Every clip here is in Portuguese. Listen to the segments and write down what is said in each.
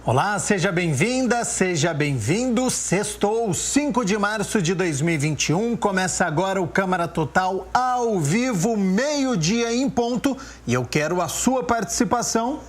Olá, seja bem-vinda, seja bem-vindo. Sextou, 5 de março de 2021. Começa agora o Câmara Total ao vivo, meio-dia em ponto. E eu quero a sua participação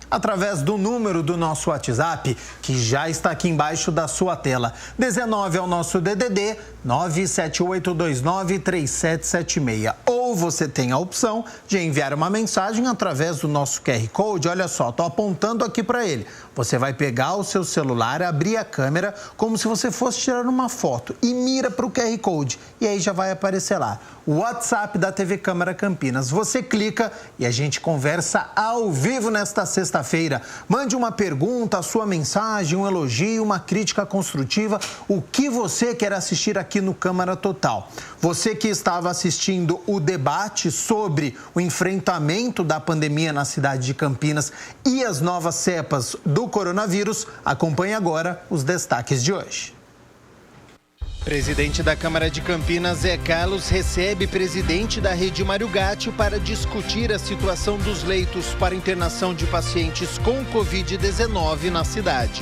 através do número do nosso WhatsApp, que já está aqui embaixo da sua tela. 19 é o nosso DDD, 978293776. Ou você tem a opção de enviar uma mensagem através do nosso QR Code. Olha só, estou apontando aqui para ele. Você vai pegar o seu celular, abrir a câmera como se você fosse tirar uma foto e mira para o QR Code. E aí já vai aparecer lá o WhatsApp da TV Câmara Campinas. Você clica e a gente conversa ao vivo nesta sexta-feira. Mande uma pergunta, a sua mensagem, um elogio, uma crítica construtiva, o que você quer assistir aqui no Câmara Total. Você que estava assistindo o debate sobre o enfrentamento da pandemia na cidade de Campinas e as novas cepas do coronavírus, acompanhe agora os destaques de hoje. Presidente da Câmara de Campinas, Zé Carlos, recebe presidente da Rede Mário Gatti para discutir a situação dos leitos para internação de pacientes com Covid-19 na cidade.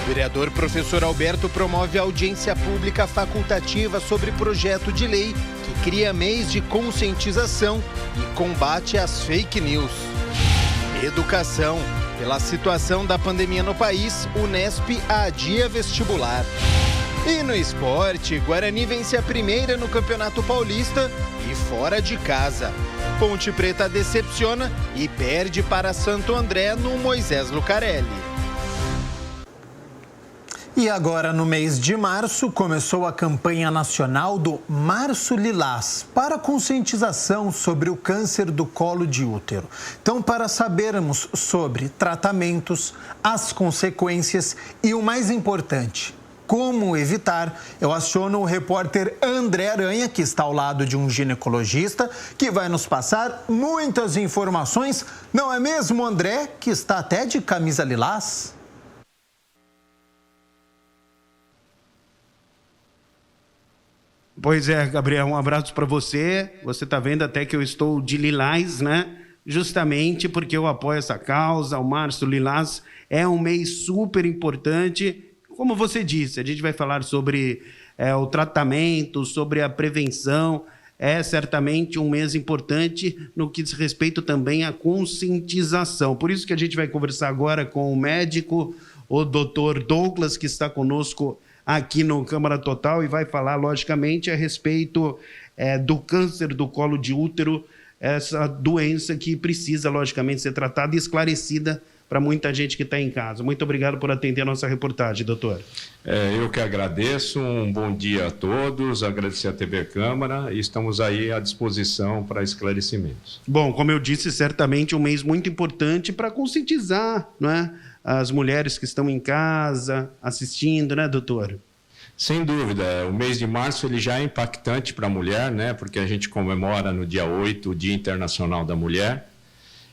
O vereador professor Alberto promove audiência pública facultativa sobre projeto de lei que cria mês de conscientização e combate às fake news. Educação. Pela situação da pandemia no país, Unesp adia vestibular. E no esporte, Guarani vence a primeira no Campeonato Paulista e fora de casa. Ponte Preta decepciona e perde para Santo André no Moisés Lucarelli. E agora, no mês de março, começou a campanha nacional do Março Lilás para conscientização sobre o câncer do colo de útero. Então, para sabermos sobre tratamentos, as consequências e o mais importante, como evitar, eu aciono o repórter André Aranha, que está ao lado de um ginecologista, que vai nos passar muitas informações. Não é mesmo, André, que está até de camisa lilás? Pois é, Gabriel, um abraço para você. Você está vendo até que eu estou de lilás, né? Justamente porque eu apoio essa causa. O Março Lilás é um mês super importante. Como você disse, a gente vai falar sobre o tratamento, sobre a prevenção. É certamente um mês importante no que diz respeito também à conscientização. Por isso que a gente vai conversar agora com o médico, o doutor Douglas, que está conosco aqui no Câmara Total e vai falar, logicamente, a respeito do câncer do colo de útero, essa doença que precisa, logicamente, ser tratada e esclarecida para muita gente que está em casa. Muito obrigado por atender a nossa reportagem, doutor. Eu que agradeço, um bom dia a todos, agradecer a TV Câmara e estamos aí à disposição para esclarecimentos. Bom, como eu disse, certamente um mês muito importante para conscientizar, não é? As mulheres que estão em casa assistindo, né, doutor? Sem dúvida, o mês de março ele já é impactante para a mulher, né? Porque a gente comemora no dia 8 o Dia Internacional da Mulher.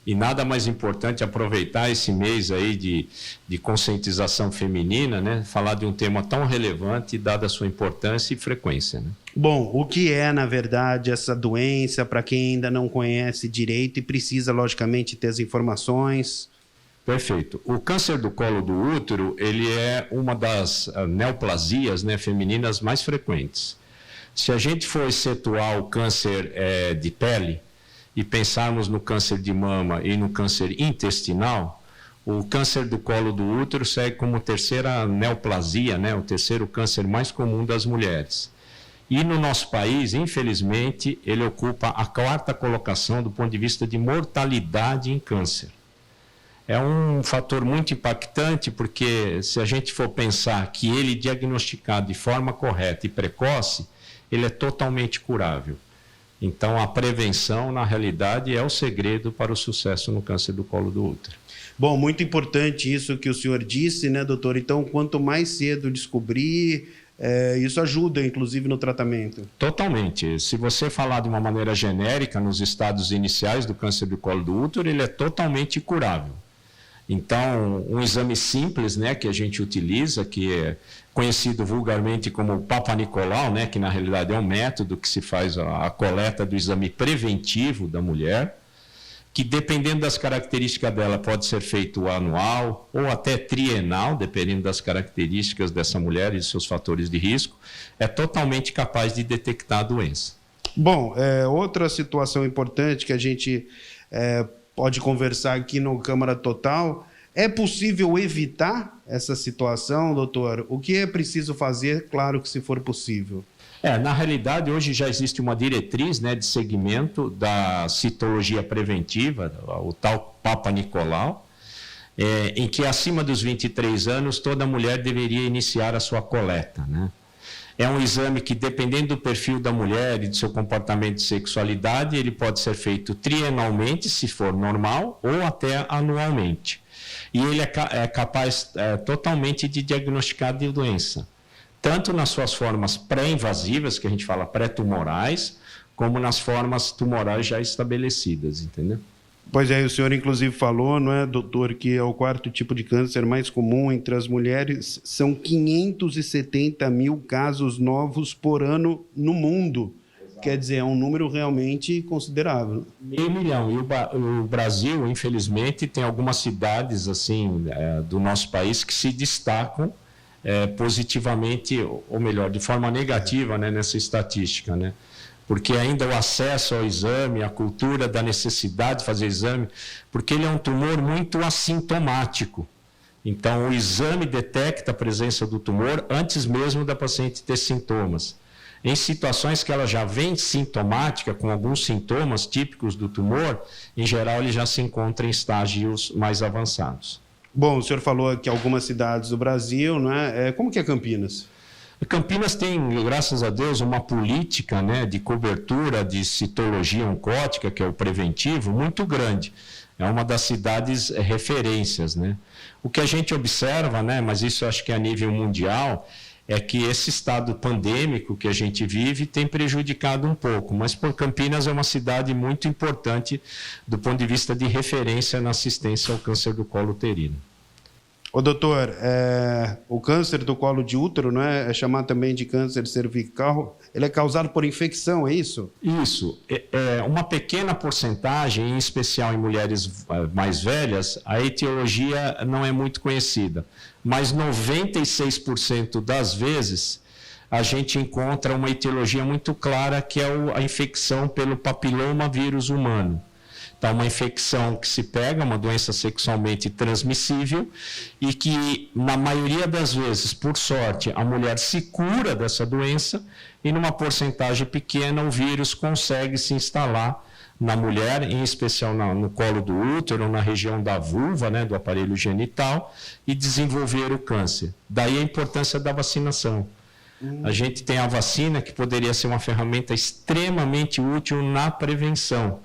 E nada mais importante aproveitar esse mês aí de conscientização feminina, né? Falar de um tema tão relevante, dada a sua importância e frequência, né? Bom, o que é, na verdade, essa doença, para quem ainda não conhece direito e precisa, logicamente, ter as informações? Perfeito. O câncer do colo do útero, ele é uma das neoplasias, né, femininas mais frequentes. Se a gente for excetuar o câncer de pele e pensarmos no câncer de mama e no câncer intestinal, o câncer do colo do útero segue como terceira neoplasia, né, o terceiro câncer mais comum das mulheres. E no nosso país, infelizmente, ele ocupa a quarta colocação do ponto de vista de mortalidade em câncer. É um fator muito impactante porque se a gente for pensar que ele diagnosticado de forma correta e precoce, ele é totalmente curável. Então a prevenção, na realidade, é o segredo para o sucesso no câncer do colo do útero. Bom, muito importante isso que o senhor disse, né, doutor? Então, quanto mais cedo descobrir, isso ajuda, inclusive, no tratamento. Totalmente. Se você falar de uma maneira genérica, nos estádios iniciais do câncer do colo do útero, ele é totalmente curável. Então, um exame simples, né, que a gente utiliza, que é conhecido vulgarmente como Papa Nicolau, né, que na realidade é um método que se faz a coleta do exame preventivo da mulher, que dependendo das características dela pode ser feito anual ou até trienal, dependendo das características dessa mulher e seus fatores de risco, é totalmente capaz de detectar a doença. Bom, outra situação importante que a gente pode conversar aqui no Câmara Total, é possível evitar essa situação, doutor? O que é preciso fazer, claro que se for possível? Na realidade, hoje já existe uma diretriz, né, de segmento da citologia preventiva, o tal Papa Nicolau, em que acima dos 23 anos toda mulher deveria iniciar a sua coleta, né? É um exame que, dependendo do perfil da mulher e do seu comportamento de sexualidade, ele pode ser feito trienalmente, se for normal, ou até anualmente. E ele é capaz totalmente de diagnosticar a doença, tanto nas suas formas pré-invasivas, que a gente fala pré-tumorais, como nas formas tumorais já estabelecidas, entendeu? Pois é, o senhor inclusive falou, não é, doutor, que é o 4º tipo de câncer mais comum entre as mulheres. São 570 mil casos novos por ano no mundo. Exato. Quer dizer, é um número realmente considerável. 500 mil. E o Brasil, infelizmente, tem algumas cidades assim, do nosso país que se destacam positivamente, ou melhor, de forma negativa, né, nessa estatística, né? Porque ainda o acesso ao exame, a cultura da necessidade de fazer exame, porque ele é um tumor muito assintomático. Então, o exame detecta a presença do tumor antes mesmo da paciente ter sintomas. Em situações que ela já vem sintomática, com alguns sintomas típicos do tumor, em geral ele já se encontra em estágios mais avançados. Bom, o senhor falou que algumas cidades do Brasil, não é? Como que é Campinas? Campinas tem, graças a Deus, uma política, né, de cobertura de citologia oncótica, que é o preventivo, muito grande. É uma das cidades referências, né? O que a gente observa, né, mas isso acho que é a nível mundial, é que esse estado pandêmico que a gente vive tem prejudicado um pouco, mas Campinas é uma cidade muito importante do ponto de vista de referência na assistência ao câncer do colo uterino. Ô, doutor, o câncer do colo de útero, não é chamado também de câncer cervical, ele é causado por infecção, é isso? Isso. Uma pequena porcentagem, em especial em mulheres mais velhas, a etiologia não é muito conhecida, mas 96% das vezes a gente encontra uma etiologia muito clara, que é a infecção pelo papiloma vírus humano. Então, uma infecção que se pega, uma doença sexualmente transmissível e que, na maioria das vezes, por sorte, a mulher se cura dessa doença e, numa porcentagem pequena, o vírus consegue se instalar na mulher, em especial no colo do útero, na região da vulva, né, do aparelho genital, e desenvolver o câncer. Daí a importância da vacinação. A gente tem a vacina, que poderia ser uma ferramenta extremamente útil na prevenção.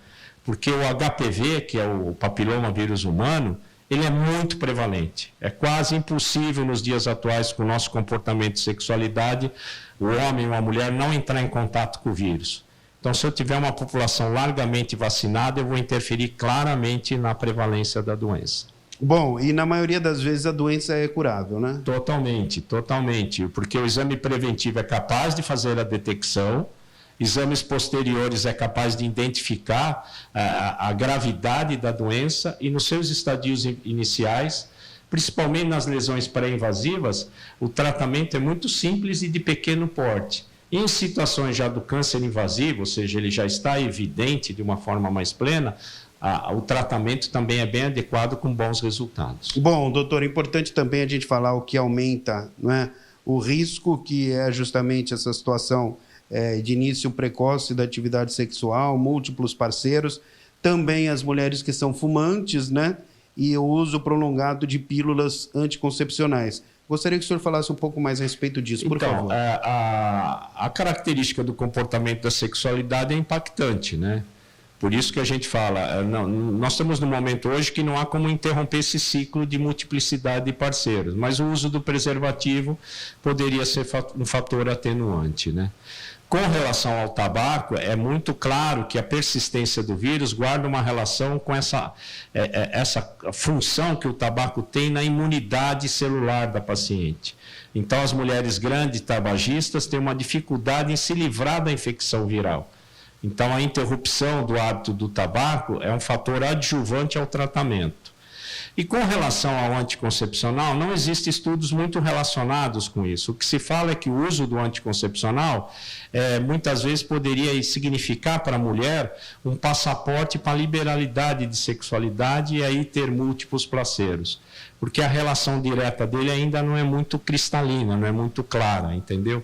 Porque o HPV, que é o papiloma vírus humano, ele é muito prevalente. É quase impossível nos dias atuais, com o nosso comportamento de sexualidade, o homem ou a mulher não entrar em contato com o vírus. Então, se eu tiver uma população largamente vacinada, eu vou interferir claramente na prevalência da doença. Bom, e na maioria das vezes a doença é curável, né? Totalmente, totalmente. Porque o exame preventivo é capaz de fazer a detecção, exames posteriores é capaz de identificar a gravidade da doença e nos seus estadios iniciais, principalmente nas lesões pré-invasivas, o tratamento é muito simples e de pequeno porte. Em situações já do câncer invasivo, ou seja, ele já está evidente de uma forma mais plena, o tratamento também é bem adequado com bons resultados. Bom, doutor, é importante também a gente falar o que aumenta, não é, o risco, que é justamente essa situação de início precoce da atividade sexual, múltiplos parceiros, também as mulheres que são fumantes, né? E o uso prolongado de pílulas anticoncepcionais. Gostaria que o senhor falasse um pouco mais a respeito disso, por favor. A característica do comportamento da sexualidade é impactante, né? Por isso que a gente fala, nós estamos num momento hoje que não há como interromper esse ciclo de multiplicidade de parceiros, mas o uso do preservativo poderia ser um fator atenuante, né? Com relação ao tabaco, é muito claro que a persistência do vírus guarda uma relação com essa função que o tabaco tem na imunidade celular da paciente. Então, as mulheres grandes tabagistas têm uma dificuldade em se livrar da infecção viral. Então, a interrupção do hábito do tabaco é um fator adjuvante ao tratamento. E com relação ao anticoncepcional, não existem estudos muito relacionados com isso. O que se fala é que o uso do anticoncepcional muitas vezes poderia significar para a mulher um passaporte para a liberalidade de sexualidade e aí ter múltiplos prazeres. Porque a relação direta dele ainda não é muito cristalina, não é muito clara, entendeu?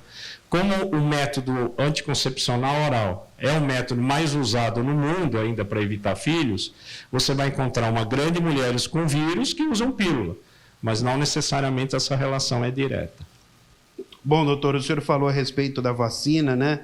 Como o método anticoncepcional oral é o método mais usado no mundo ainda para evitar filhos, você vai encontrar uma grande mulheres com vírus que usam pílula, mas não necessariamente essa relação é direta. Bom, doutor, o senhor falou a respeito da vacina, né?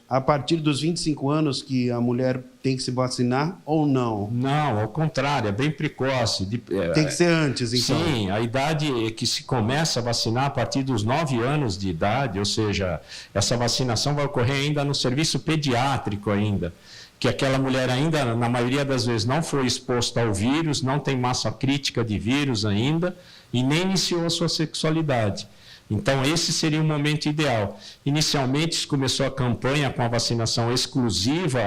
A partir dos 25 anos que a mulher tem que se vacinar ou não? Não, ao contrário, é bem precoce. Tem que ser antes, então? Sim, a idade é que se começa a vacinar a partir dos 9 anos de idade, ou seja, essa vacinação vai ocorrer ainda no serviço pediátrico ainda, que aquela mulher ainda, na maioria das vezes, não foi exposta ao vírus, não tem massa crítica de vírus ainda e nem iniciou a sua sexualidade. Então, esse seria o momento ideal. Inicialmente, se começou a campanha com a vacinação exclusiva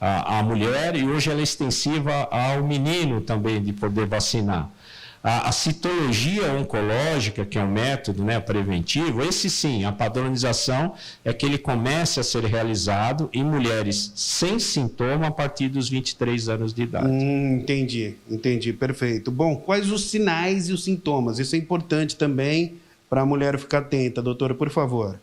à mulher e hoje ela é extensiva ao menino também de poder vacinar. A citologia oncológica, que é um método, né, preventivo, esse sim, a padronização é que ele comece a ser realizado em mulheres sem sintoma a partir dos 23 anos de idade. Entendi, perfeito. Bom, quais os sinais e os sintomas? Isso é importante também para a mulher ficar atenta, doutora, por favor.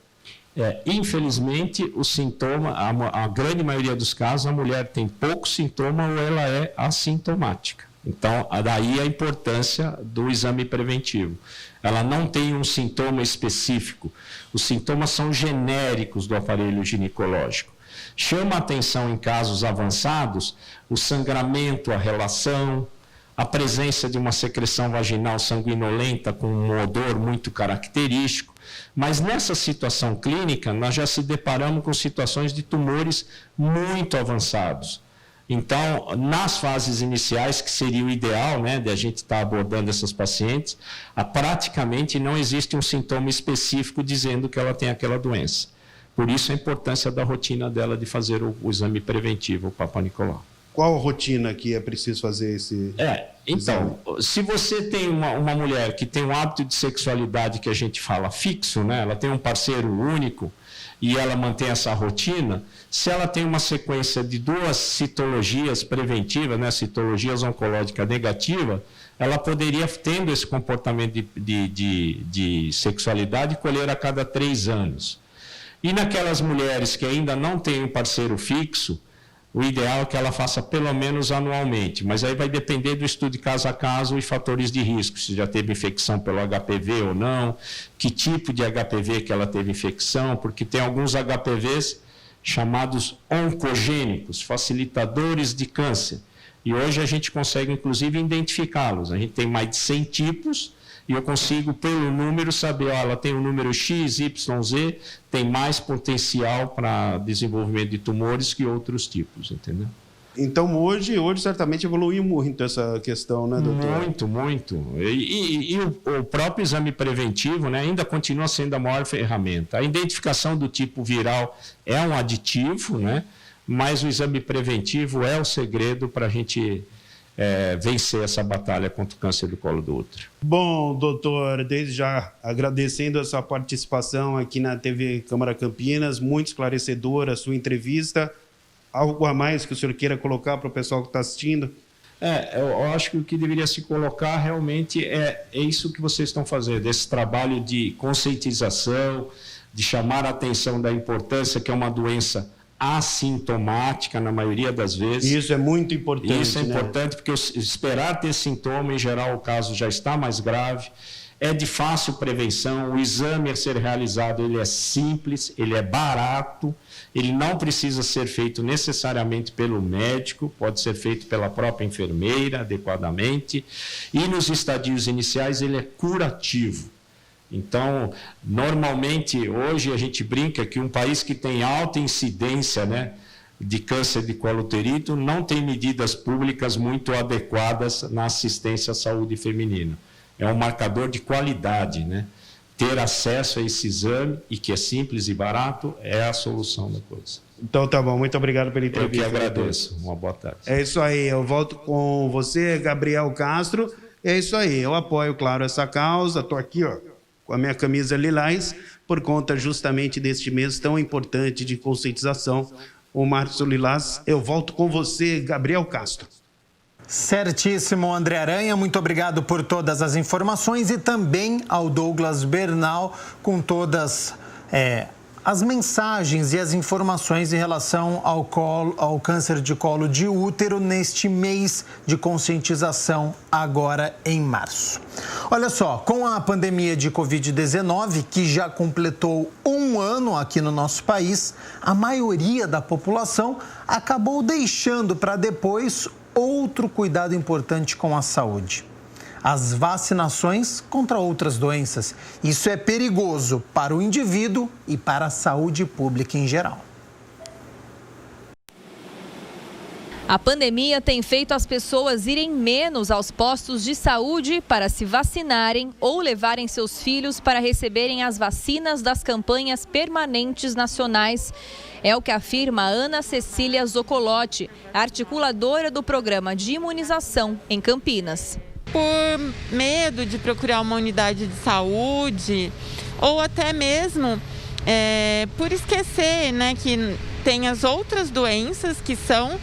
Infelizmente, o sintoma, a grande maioria dos casos, a mulher tem pouco sintoma ou ela é assintomática. Então, daí a importância do exame preventivo. Ela não tem um sintoma específico. Os sintomas são genéricos do aparelho ginecológico. Chama a atenção em casos avançados o sangramento, a relação, a presença de uma secreção vaginal sanguinolenta com um odor muito característico. Mas nessa situação clínica, nós já se deparamos com situações de tumores muito avançados. Então, nas fases iniciais, que seria o ideal, né, de a gente estar abordando essas pacientes, praticamente não existe um sintoma específico dizendo que ela tem aquela doença. Por isso a importância da rotina dela de fazer o exame preventivo, o Papa Nicolau. Qual a rotina que é preciso fazer esse então, exame? Se você tem uma mulher que tem um hábito de sexualidade que a gente fala fixo, né, ela tem um parceiro único, e ela mantém essa rotina, se ela tem uma sequência de 2 citologias preventivas, né, citologias oncológicas negativas, ela poderia, tendo esse comportamento de sexualidade, colher a cada 3 anos. E naquelas mulheres que ainda não têm um parceiro fixo, o ideal é que ela faça pelo menos anualmente, mas aí vai depender do estudo de caso a caso e fatores de risco, se já teve infecção pelo HPV ou não, que tipo de HPV que ela teve infecção, porque tem alguns HPVs chamados oncogênicos, facilitadores de câncer, e hoje a gente consegue inclusive identificá-los, a gente tem mais de 100 tipos, e eu consigo, pelo número, saber, ela tem um número X, Y, Z, tem mais potencial para desenvolvimento de tumores que outros tipos, entendeu? Então, hoje certamente evoluiu muito essa questão, né, doutor? Muito. E o próprio exame preventivo, né, ainda continua sendo a maior ferramenta. A identificação do tipo viral é um aditivo, né, mas o exame preventivo é o segredo para a gente vencer essa batalha contra o câncer do colo do útero. Bom, doutor, desde já agradecendo a sua participação aqui na TV Câmara Campinas, muito esclarecedora a sua entrevista. Algo a mais que o senhor queira colocar para o pessoal que está assistindo? Eu acho que o que deveria se colocar realmente é isso que vocês estão fazendo, esse trabalho de conscientização, de chamar a atenção da importância que é uma doença assintomática na maioria das vezes. Isso é muito importante. Isso é importante, porque esperar ter sintoma, em geral, o caso já está mais grave. É de fácil prevenção, o exame a ser realizado ele é simples, ele é barato, ele não precisa ser feito necessariamente pelo médico, pode ser feito pela própria enfermeira adequadamente, e nos estadios iniciais ele é curativo. Então, normalmente, hoje a gente brinca que um país que tem alta incidência, né, de câncer de colo uterino não tem medidas públicas muito adequadas na assistência à saúde feminina. É um marcador de qualidade, né? ter acesso a esse exame, e que é simples e barato, é a solução da coisa. Então tá bom, muito obrigado pela entrevista. Eu que agradeço, uma boa tarde. É isso aí, eu volto com você, Gabriel Castro. É isso aí, eu apoio, claro, essa causa. Estou aqui, ó, com a minha camisa lilás, por conta justamente deste mês tão importante de conscientização, o Março Lilás. Eu volto com você, Gabriel Castro. Certíssimo, André Aranha, muito obrigado por todas as informações, e também ao Douglas Bernal com todas as mensagens e as informações em relação ao câncer de colo de útero neste mês de conscientização agora em março. Olha só, com a pandemia de Covid-19, que já completou 1 ano aqui no nosso país, a maioria da população acabou deixando para depois outro cuidado importante com a saúde: as vacinações contra outras doenças. Isso é perigoso para o indivíduo e para a saúde pública em geral. A pandemia tem feito as pessoas irem menos aos postos de saúde para se vacinarem ou levarem seus filhos para receberem as vacinas das campanhas permanentes nacionais. É o que afirma Ana Cecília Zoccolotti, articuladora do programa de imunização em Campinas. Por medo de procurar uma unidade de saúde, ou até mesmo por esquecer, né, que tem as outras doenças que são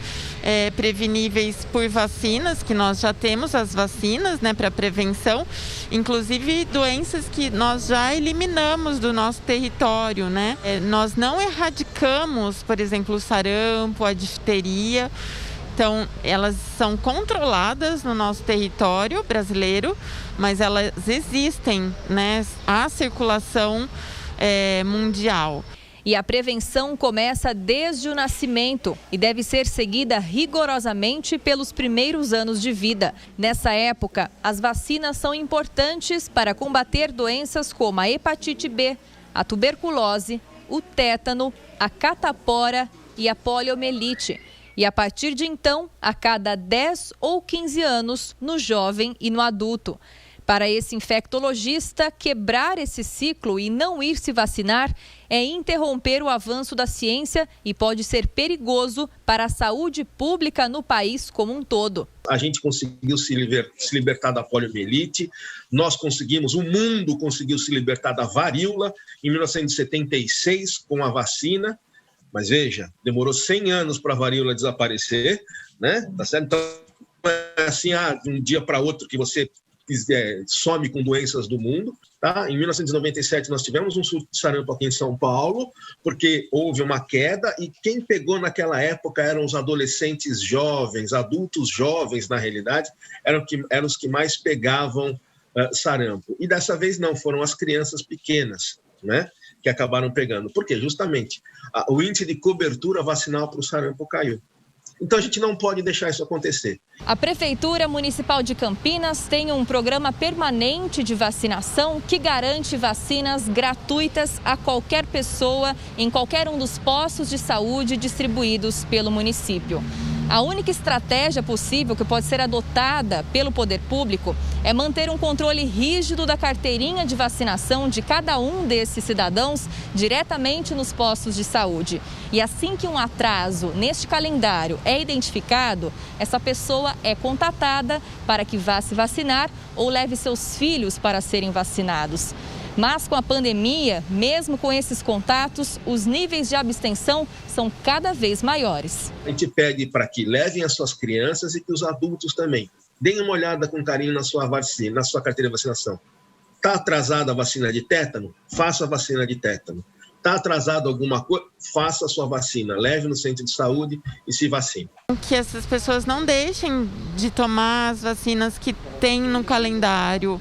preveníveis por vacinas, que nós já temos as vacinas, né, para prevenção, inclusive doenças que nós já eliminamos do nosso território, né? Nós não erradicamos, por exemplo, o sarampo, a difteria. Então, elas são controladas no nosso território brasileiro, mas elas existem, né? Há circulação mundial. E a prevenção começa desde o nascimento e deve ser seguida rigorosamente pelos primeiros anos de vida. Nessa época, as vacinas são importantes para combater doenças como a hepatite B, a tuberculose, o tétano, a catapora e a poliomielite. E a partir de então, a cada 10 ou 15 anos, no jovem e no adulto. Para esse infectologista, quebrar esse ciclo e não ir se vacinar é interromper o avanço da ciência e pode ser perigoso para a saúde pública no país como um todo. A gente conseguiu se libertar da poliomielite, o mundo conseguiu se libertar da varíola em 1976 com a vacina, mas veja, demorou 100 anos para a varíola desaparecer, né? Tá certo? Então, é assim, de um dia para outro que você some com doenças do mundo, tá? Em 1997 nós tivemos um surto de sarampo aqui em São Paulo, porque houve uma queda, e quem pegou naquela época eram os adolescentes jovens, adultos jovens na realidade, eram os que mais pegavam sarampo. E dessa vez não, foram as crianças pequenas, né, que acabaram pegando. Por quê? Justamente o índice de cobertura vacinal para o sarampo caiu. Então, a gente não pode deixar isso acontecer. A Prefeitura Municipal de Campinas tem um programa permanente de vacinação que garante vacinas gratuitas a qualquer pessoa em qualquer um dos postos de saúde distribuídos pelo município. A única estratégia possível que pode ser adotada pelo poder público é manter um controle rígido da carteirinha de vacinação de cada um desses cidadãos diretamente nos postos de saúde. E assim que um atraso neste calendário é identificado, essa pessoa é contatada para que vá se vacinar ou leve seus filhos para serem vacinados. Mas com a pandemia, mesmo com esses contatos, os níveis de abstenção são cada vez maiores. A gente pede para que levem as suas crianças e que os adultos também deem uma olhada com carinho na sua vacina, na sua carteira de vacinação. Está atrasada a vacina de tétano? Faça a vacina de tétano. Está atrasado alguma coisa? Faça a sua vacina. Leve no centro de saúde e se vacine. Que essas pessoas não deixem de tomar as vacinas que tem no calendário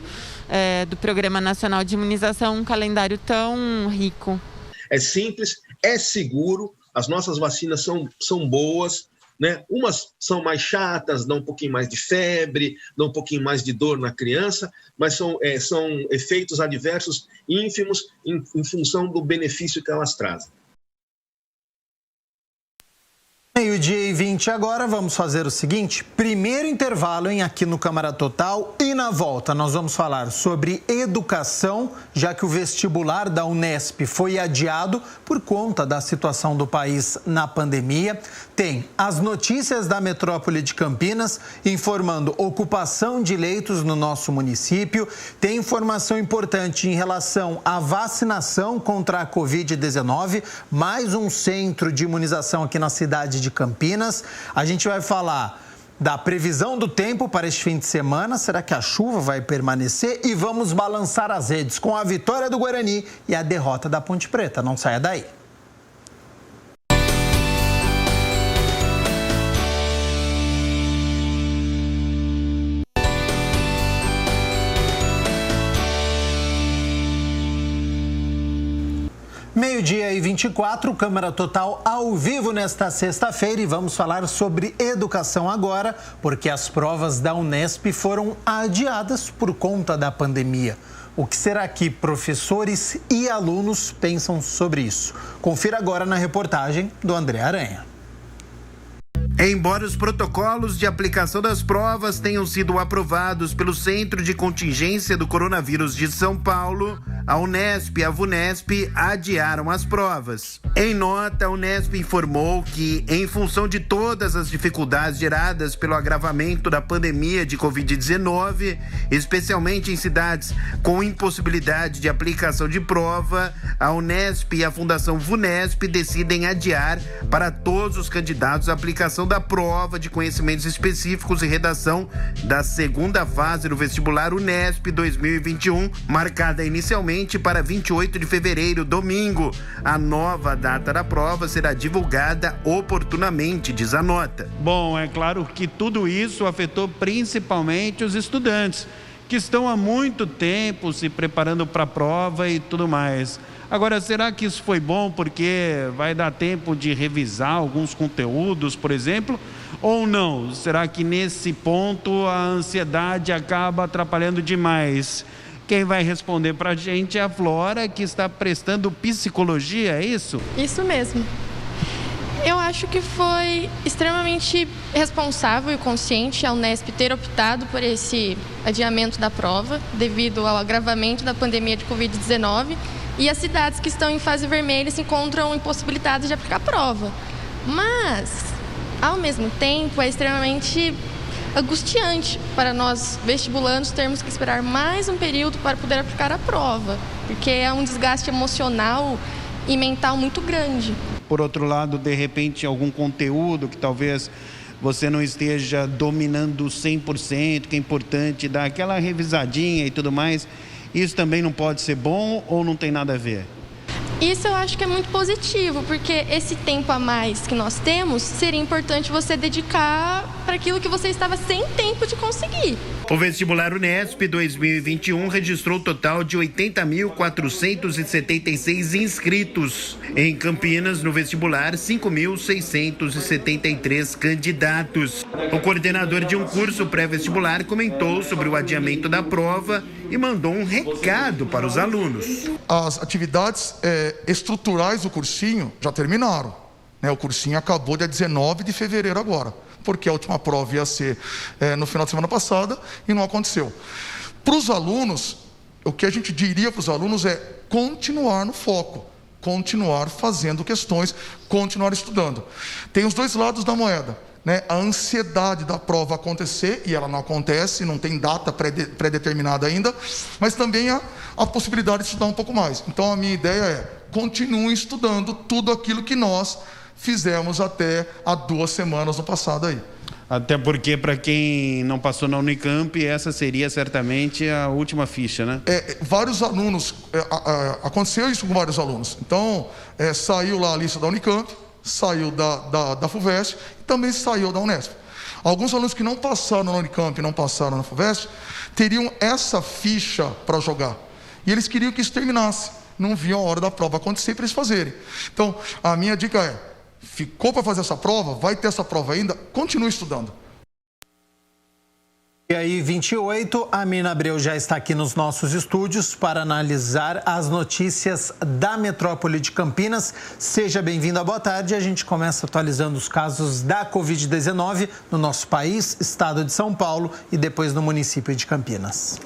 do Programa Nacional de Imunização, um calendário tão rico. É simples, é seguro, as nossas vacinas são boas, né? Umas são mais chatas, dão um pouquinho mais de febre, dão um pouquinho mais de dor na criança, mas são efeitos adversos ínfimos em função do benefício que elas trazem. Meio-dia e 20 agora, vamos fazer o seguinte, primeiro intervalo aqui no Câmara Total e na volta nós vamos falar sobre educação, já que o vestibular da Unesp foi adiado por conta da situação do país na pandemia. Tem as notícias da metrópole de Campinas informando ocupação de leitos no nosso município, tem informação importante em relação à vacinação contra a Covid-19, mais um centro de imunização aqui na cidade de Campinas. A gente vai falar da previsão do tempo para este fim de semana. Será que a chuva vai permanecer? E vamos balançar as redes com a vitória do Guarani e a derrota da Ponte Preta. Não saia daí. Meio-dia e 24, Câmara Total ao vivo nesta sexta-feira e vamos falar sobre educação agora, porque as provas da Unesp foram adiadas por conta da pandemia. O que será que professores e alunos pensam sobre isso? Confira agora na reportagem do André Aranha. Embora os protocolos de aplicação das provas tenham sido aprovados pelo Centro de Contingência do Coronavírus de São Paulo, a Unesp e a VUNESP adiaram as provas. Em nota, a Unesp informou que, em função de todas as dificuldades geradas pelo agravamento da pandemia de Covid-19, especialmente em cidades com impossibilidade de aplicação de prova, a Unesp e a Fundação VUNESP decidem adiar para todos os candidatos a aplicação da prova de conhecimentos específicos e redação da segunda fase do vestibular Unesp 2021, marcada inicialmente para 28 de fevereiro, domingo. A nova data da prova será divulgada oportunamente, diz a nota. Bom, é claro que tudo isso afetou principalmente os estudantes, que estão há muito tempo se preparando para a prova e tudo mais. Agora, será que isso foi bom porque vai dar tempo de revisar alguns conteúdos, por exemplo, ou não? Será que nesse ponto a ansiedade acaba atrapalhando demais? Quem vai responder para a gente é a Flora, que está prestando psicologia, é isso? Isso mesmo. Eu acho que foi extremamente responsável e consciente a Unesp ter optado por esse adiamento da prova, devido ao agravamento da pandemia de Covid-19, e as cidades que estão em fase vermelha se encontram impossibilitadas de aplicar a prova. Mas, ao mesmo tempo, é extremamente angustiante para nós vestibulandos termos que esperar mais um período para poder aplicar a prova, porque é um desgaste emocional e mental muito grande. Por outro lado, de repente, algum conteúdo que talvez você não esteja dominando 100%, que é importante dar aquela revisadinha e tudo mais, isso também não pode ser bom ou não tem nada a ver? Isso eu acho que é muito positivo, porque esse tempo a mais que nós temos, seria importante você dedicar para aquilo que você estava sem tempo de conseguir. O vestibular Unesp 2021 registrou um total de 80.476 inscritos. Em Campinas, no vestibular, 5.673 candidatos. O coordenador de um curso pré-vestibular comentou sobre o adiamento da prova e mandou um recado para os alunos. As atividades estruturais do cursinho já terminaram. O cursinho acabou dia 19 de fevereiro agora, porque a última prova ia ser no final de semana passada e não aconteceu. Para os alunos, o que a gente diria para os alunos é continuar no foco, continuar fazendo questões, continuar estudando. Tem os dois lados da moeda. A ansiedade da prova acontecer, e ela não acontece, não tem data pré-determinada ainda, mas também a possibilidade de estudar um pouco mais. Então, a minha ideia é, continue estudando tudo aquilo que nós fizemos até há 2 semanas no passado aí. Até porque, para quem não passou na Unicamp, essa seria certamente a última ficha, né? Vários alunos, aconteceu isso com vários alunos. Então, saiu lá a lista da Unicamp, saiu da FUVEST e também saiu da Unesp. Alguns alunos que não passaram na Unicamp e não passaram na FUVEST teriam essa ficha para jogar. E eles queriam que isso terminasse. Não viam a hora da prova acontecer para eles fazerem. Então, a minha dica é, ficou para fazer essa prova, vai ter essa prova ainda, continue estudando. E aí, 28, a Mina Abreu já está aqui nos nossos estúdios para analisar as notícias da metrópole de Campinas. Seja bem-vinda, boa tarde. A gente começa atualizando os casos da Covid-19 no nosso país, estado de São Paulo e depois no município de Campinas.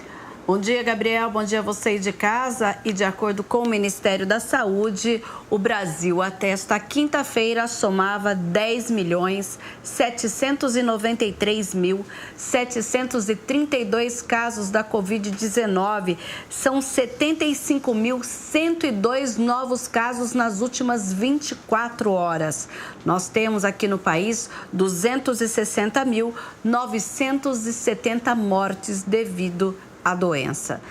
Bom dia, Gabriel. Bom dia a você de casa. E de acordo com o Ministério da Saúde, o Brasil até esta quinta-feira somava 10.793.732 casos da Covid-19. São 75.102 novos casos nas últimas 24 horas. Nós temos aqui no país 260.970 mortes devido a doença.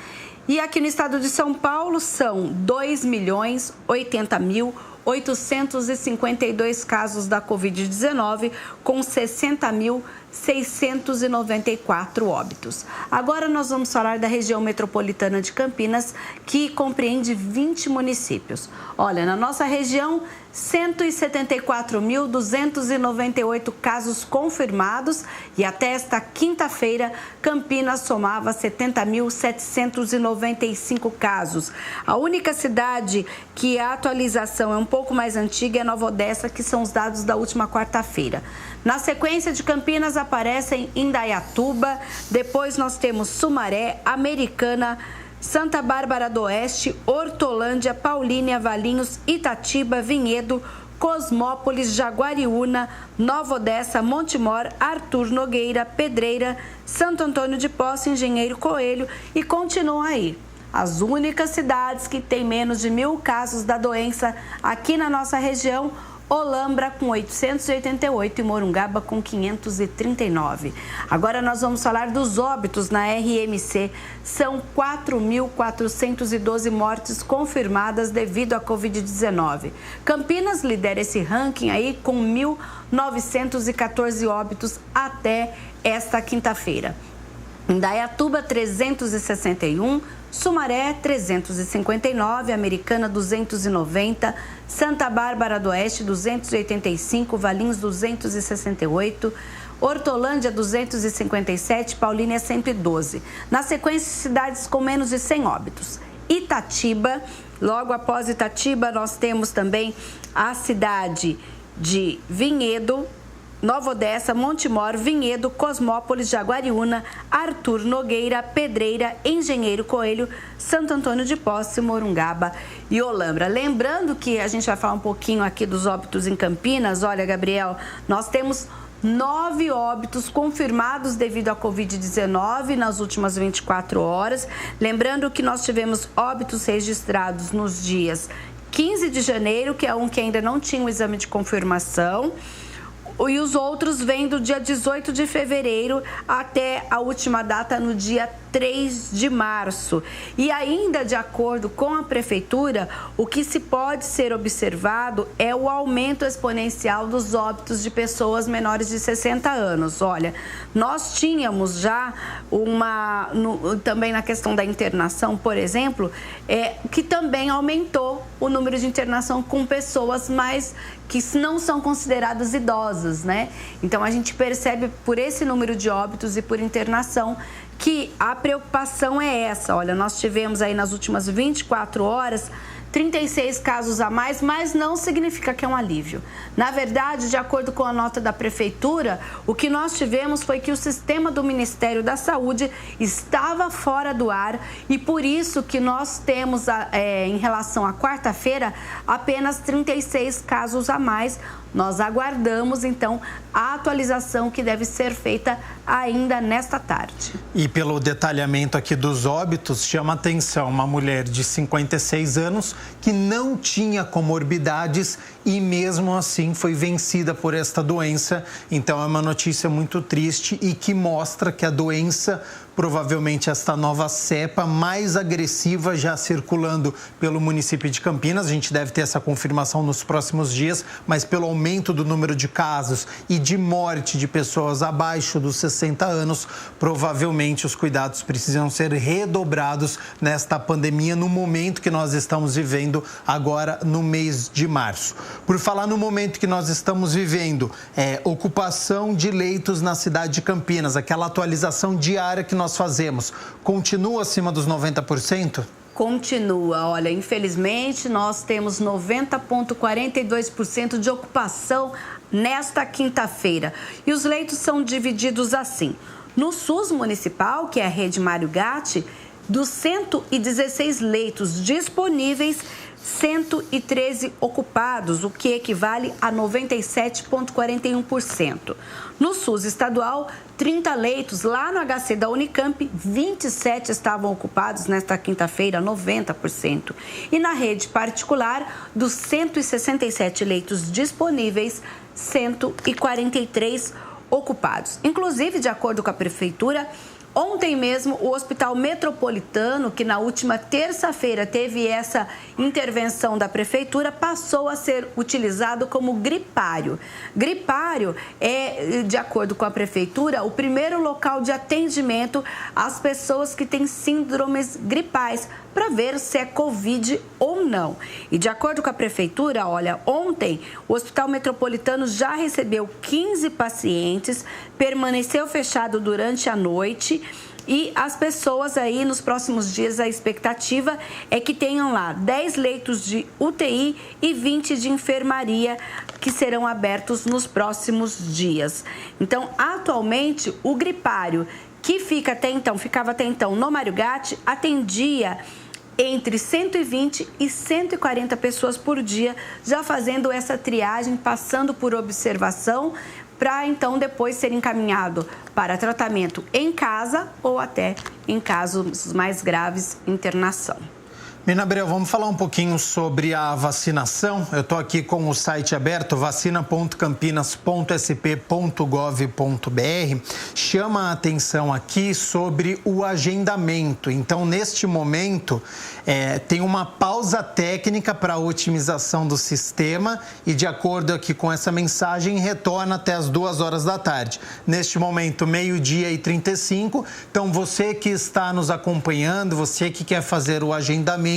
E aqui no estado de São Paulo são 2.080.852 casos da Covid-19, com 60.694 óbitos. Agora nós vamos falar da região metropolitana de Campinas, que compreende 20 municípios. Olha, na nossa região, 174.298 casos confirmados e até esta quinta-feira, Campinas somava 70.795 casos. A única cidade que a atualização é um pouco mais antiga é Nova Odessa, que são os dados da última quarta-feira. Na sequência de Campinas aparecem Indaiatuba, depois nós temos Sumaré, Americana, Santa Bárbara do Oeste, Hortolândia, Paulínia, Valinhos, Itatiba, Vinhedo, Cosmópolis, Jaguariúna, Nova Odessa, Montemor, Arthur Nogueira, Pedreira, Santo Antônio de Posse, Engenheiro Coelho e continuam aí. As únicas cidades que têm menos de 1.000 casos da doença aqui na nossa região: Olambra com 888 e Morungaba com 539. Agora nós vamos falar dos óbitos na RMC. São 4.412 mortes confirmadas devido à Covid-19. Campinas lidera esse ranking aí com 1.914 óbitos até esta quinta-feira. Indaiatuba, 361, Sumaré, 359, Americana, 290, Santa Bárbara do Oeste, 285, Valinhos, 268, Hortolândia, 257, Paulínia, 112. Na sequência, cidades com menos de 100 óbitos. Itatiba, logo após Itatiba, nós temos também a cidade de Vinhedo, Nova Odessa, Montemor, Vinhedo, Cosmópolis, Jaguariúna, Arthur Nogueira, Pedreira, Engenheiro Coelho, Santo Antônio de Posse, Morungaba e Olambra. Lembrando que a gente vai falar um pouquinho aqui dos óbitos em Campinas. Olha, Gabriel, nós temos 9 óbitos confirmados devido à Covid-19 nas últimas 24 horas. Lembrando que nós tivemos óbitos registrados nos dias 15 de janeiro, que é um que ainda não tinha o exame de confirmação, e os outros vêm do dia 18 de fevereiro até a última data no dia 3 de março. E ainda de acordo com a Prefeitura, o que se pode ser observado é o aumento exponencial dos óbitos de pessoas menores de 60 anos. Olha, nós tínhamos já também na questão da internação, por exemplo, que também aumentou o número de internação com pessoas que não são consideradas idosas, né? Então, a gente percebe por esse número de óbitos e por internação que a preocupação é essa. Olha, nós tivemos aí nas últimas 24 horas 36 casos a mais, mas não significa que é um alívio. Na verdade, de acordo com a nota da Prefeitura, o que nós tivemos foi que o sistema do Ministério da Saúde estava fora do ar e por isso que nós temos, em relação à quarta-feira, apenas 36 casos a mais. Nós aguardamos, então, a atualização que deve ser feita ainda nesta tarde. E pelo detalhamento aqui dos óbitos, chama atenção uma mulher de 56 anos que não tinha comorbidades e mesmo assim foi vencida por esta doença. Então é uma notícia muito triste e que mostra que a doença provavelmente esta nova cepa mais agressiva já circulando pelo município de Campinas. A gente deve ter essa confirmação nos próximos dias, mas pelo aumento do número de casos e de morte de pessoas abaixo dos 60 anos, provavelmente os cuidados precisam ser redobrados nesta pandemia, no momento que nós estamos vivendo agora no mês de março. Por falar no momento que nós estamos vivendo, ocupação de leitos na cidade de Campinas, aquela atualização diária que nós fazemos, continua acima dos 90%? Continua. Olha, infelizmente, nós temos 90,42% de ocupação nesta quinta-feira. E os leitos são divididos assim. No SUS municipal, que é a rede Mário Gatti, dos 116 leitos disponíveis, 113 ocupados, o que equivale a 97,41%. No SUS estadual, 30 leitos. Lá no HC da Unicamp, 27 estavam ocupados nesta quinta-feira, 90%. E na rede particular, dos 167 leitos disponíveis, 143 ocupados. Inclusive, de acordo com a Prefeitura, ontem mesmo, o Hospital Metropolitano, que na última terça-feira teve essa intervenção da Prefeitura, passou a ser utilizado como gripário. Gripário é, de acordo com a Prefeitura, o primeiro local de atendimento às pessoas que têm síndromes gripais, para ver se é Covid ou não. E de acordo com a Prefeitura, olha, ontem o Hospital Metropolitano já recebeu 15 pacientes, permaneceu fechado durante a noite e as pessoas aí nos próximos dias, a expectativa é que tenham lá 10 leitos de UTI e 20 de enfermaria que serão abertos nos próximos dias. Então, atualmente, o gripário que ficava até então no Mário Gatti, atendia entre 120 e 140 pessoas por dia, já fazendo essa triagem, passando por observação, para então depois ser encaminhado para tratamento em casa ou até, em casos mais graves, internação. Mina Abreu, vamos falar um pouquinho sobre a vacinação. Eu estou aqui com o site aberto, vacina.campinas.sp.gov.br. Chama a atenção aqui sobre o agendamento. Então, neste momento, tem uma pausa técnica para a otimização do sistema e, de acordo aqui com essa mensagem, retorna até as 2 horas da tarde. Neste momento, 12h35. Então, você que está nos acompanhando, você que quer fazer o agendamento,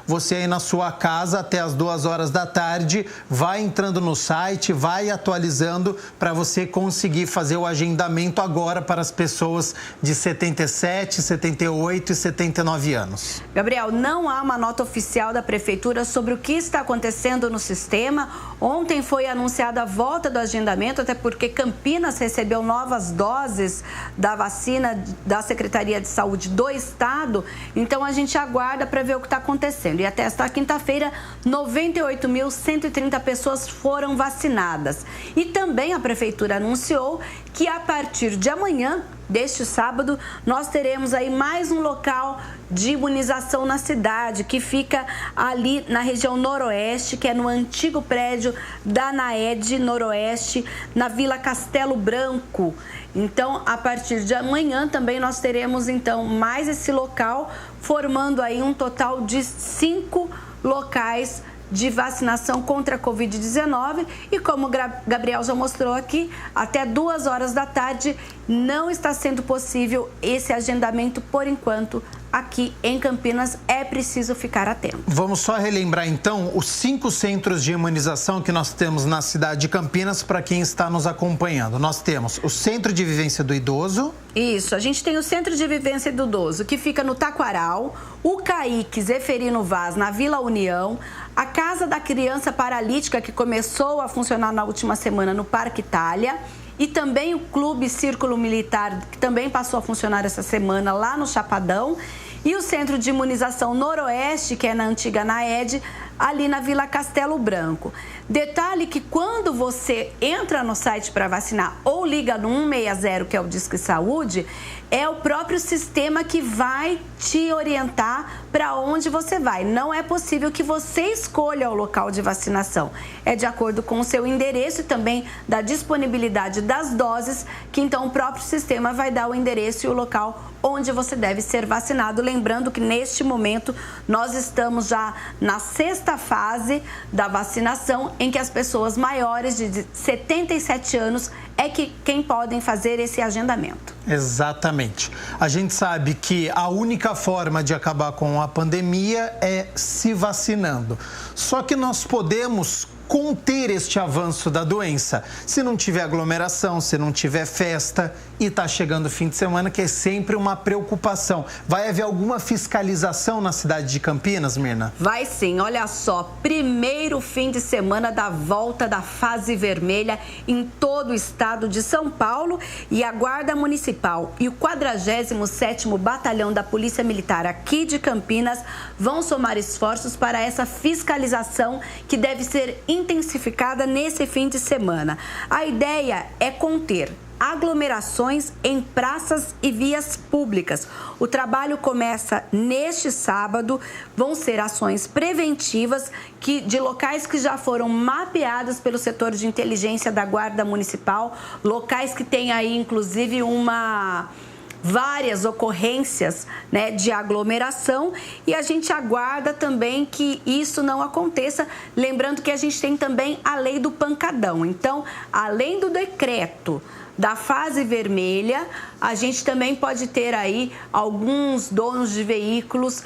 você aí na sua casa até as 2 horas da tarde, vai entrando no site, vai atualizando para você conseguir fazer o agendamento agora para as pessoas de 77, 78 e 79 anos. Gabriel, não há uma nota oficial da Prefeitura sobre o que está acontecendo no sistema. Ontem foi anunciada a volta do agendamento, até porque Campinas recebeu novas doses da vacina da Secretaria de Saúde do Estado. Então, a gente aguarda para ver o que está acontecendo. E até esta quinta-feira, 98.130 pessoas foram vacinadas. E também a Prefeitura anunciou que a partir de amanhã, deste sábado, nós teremos aí mais um local de imunização na cidade, que fica ali na região noroeste, que é no antigo prédio da Naed Noroeste, na Vila Castelo Branco. Então, a partir de amanhã também nós teremos, então, mais esse local, formando aí um total de 5 locais de vacinação contra a Covid-19 e, como o Gabriel já mostrou aqui, até 2 horas da tarde não está sendo possível esse agendamento por enquanto. Aqui em Campinas é preciso ficar atento. Vamos só relembrar então os 5 centros de imunização que nós temos na cidade de Campinas para quem está nos acompanhando. Nós temos o Centro de Vivência do Idoso. Isso, a gente tem o Centro de Vivência do Idoso, que fica no Taquaral, o CAIC Zeferino Vaz, na Vila União, a Casa da Criança Paralítica, que começou a funcionar na última semana no Parque Itália, e também o Clube Círculo Militar, que também passou a funcionar essa semana lá no Chapadão, e o Centro de Imunização Noroeste, que é na antiga Naed, ali na Vila Castelo Branco. Detalhe que quando você entra no site para vacinar ou liga no 160, que é o Disque Saúde, é o próprio sistema que vai te orientar para onde você vai. Não é possível que você escolha o local de vacinação. É de acordo com o seu endereço e também da disponibilidade das doses, que então o próprio sistema vai dar o endereço e o local onde você deve ser vacinado. Lembrando que neste momento nós estamos já na 6ª fase da vacinação, em que as pessoas maiores de 77 anos é quem podem fazer esse agendamento. Exatamente. A gente sabe que a única forma de acabar com a pandemia é se vacinando. Só que nós podemos conter este avanço da doença se não tiver aglomeração, se não tiver festa, e está chegando o fim de semana, que é sempre uma preocupação. Vai haver alguma fiscalização na cidade de Campinas, Mirna? Vai sim, olha só, primeiro fim de semana da volta da fase vermelha em todo o estado de São Paulo, e a Guarda Municipal e o 47º Batalhão da Polícia Militar aqui de Campinas vão somar esforços para essa fiscalização que deve ser intensificada nesse fim de semana. A ideia é conter aglomerações em praças e vias públicas. O trabalho começa neste sábado. Vão ser ações preventivas de locais que já foram mapeados pelo setor de inteligência da Guarda Municipal, locais que têm aí inclusive várias ocorrências, né, de aglomeração, e a gente aguarda também que isso não aconteça. Lembrando que a gente tem também a lei do pancadão. Então, além do decreto da fase vermelha, a gente também pode ter aí alguns donos de veículos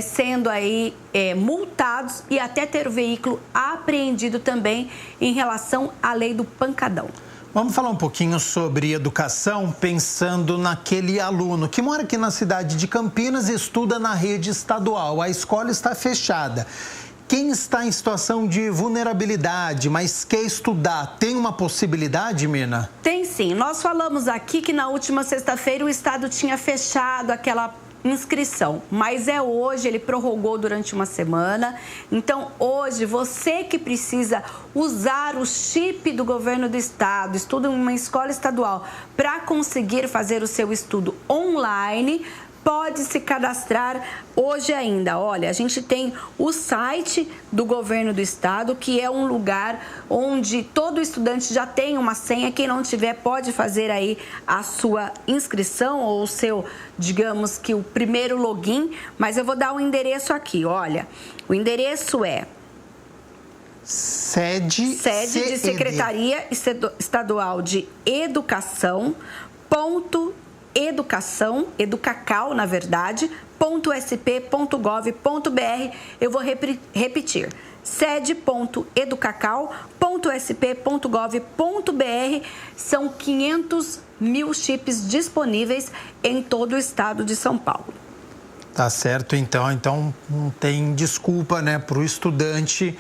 sendo aí multados, e até ter o veículo apreendido também em relação à lei do pancadão. Vamos falar um pouquinho sobre educação, pensando naquele aluno que mora aqui na cidade de Campinas e estuda na rede estadual. A escola está fechada. Quem está em situação de vulnerabilidade, mas quer estudar, tem uma possibilidade, Mirna? Tem sim. Nós falamos aqui que na última sexta-feira o estado tinha fechado aquela inscrição, mas hoje, ele prorrogou durante uma semana. Então, hoje, você que precisa usar o chip do governo do estado, estuda em uma escola estadual, para conseguir fazer o seu estudo online, pode se cadastrar hoje ainda. Olha, a gente tem o site do governo do estado, que é um lugar onde todo estudante já tem uma senha. Quem não tiver pode fazer aí a sua inscrição ou o seu, digamos que o primeiro login, mas eu vou dar o endereço aqui. Olha, o endereço é sede de Secretaria Estadual de Educacal, na verdade, .sp.gov.br. Eu vou repetir, sede.educacal.sp.gov.br. São 500 mil chips disponíveis em todo o estado de São Paulo. Tá certo, então não tem desculpa, né, para o estudante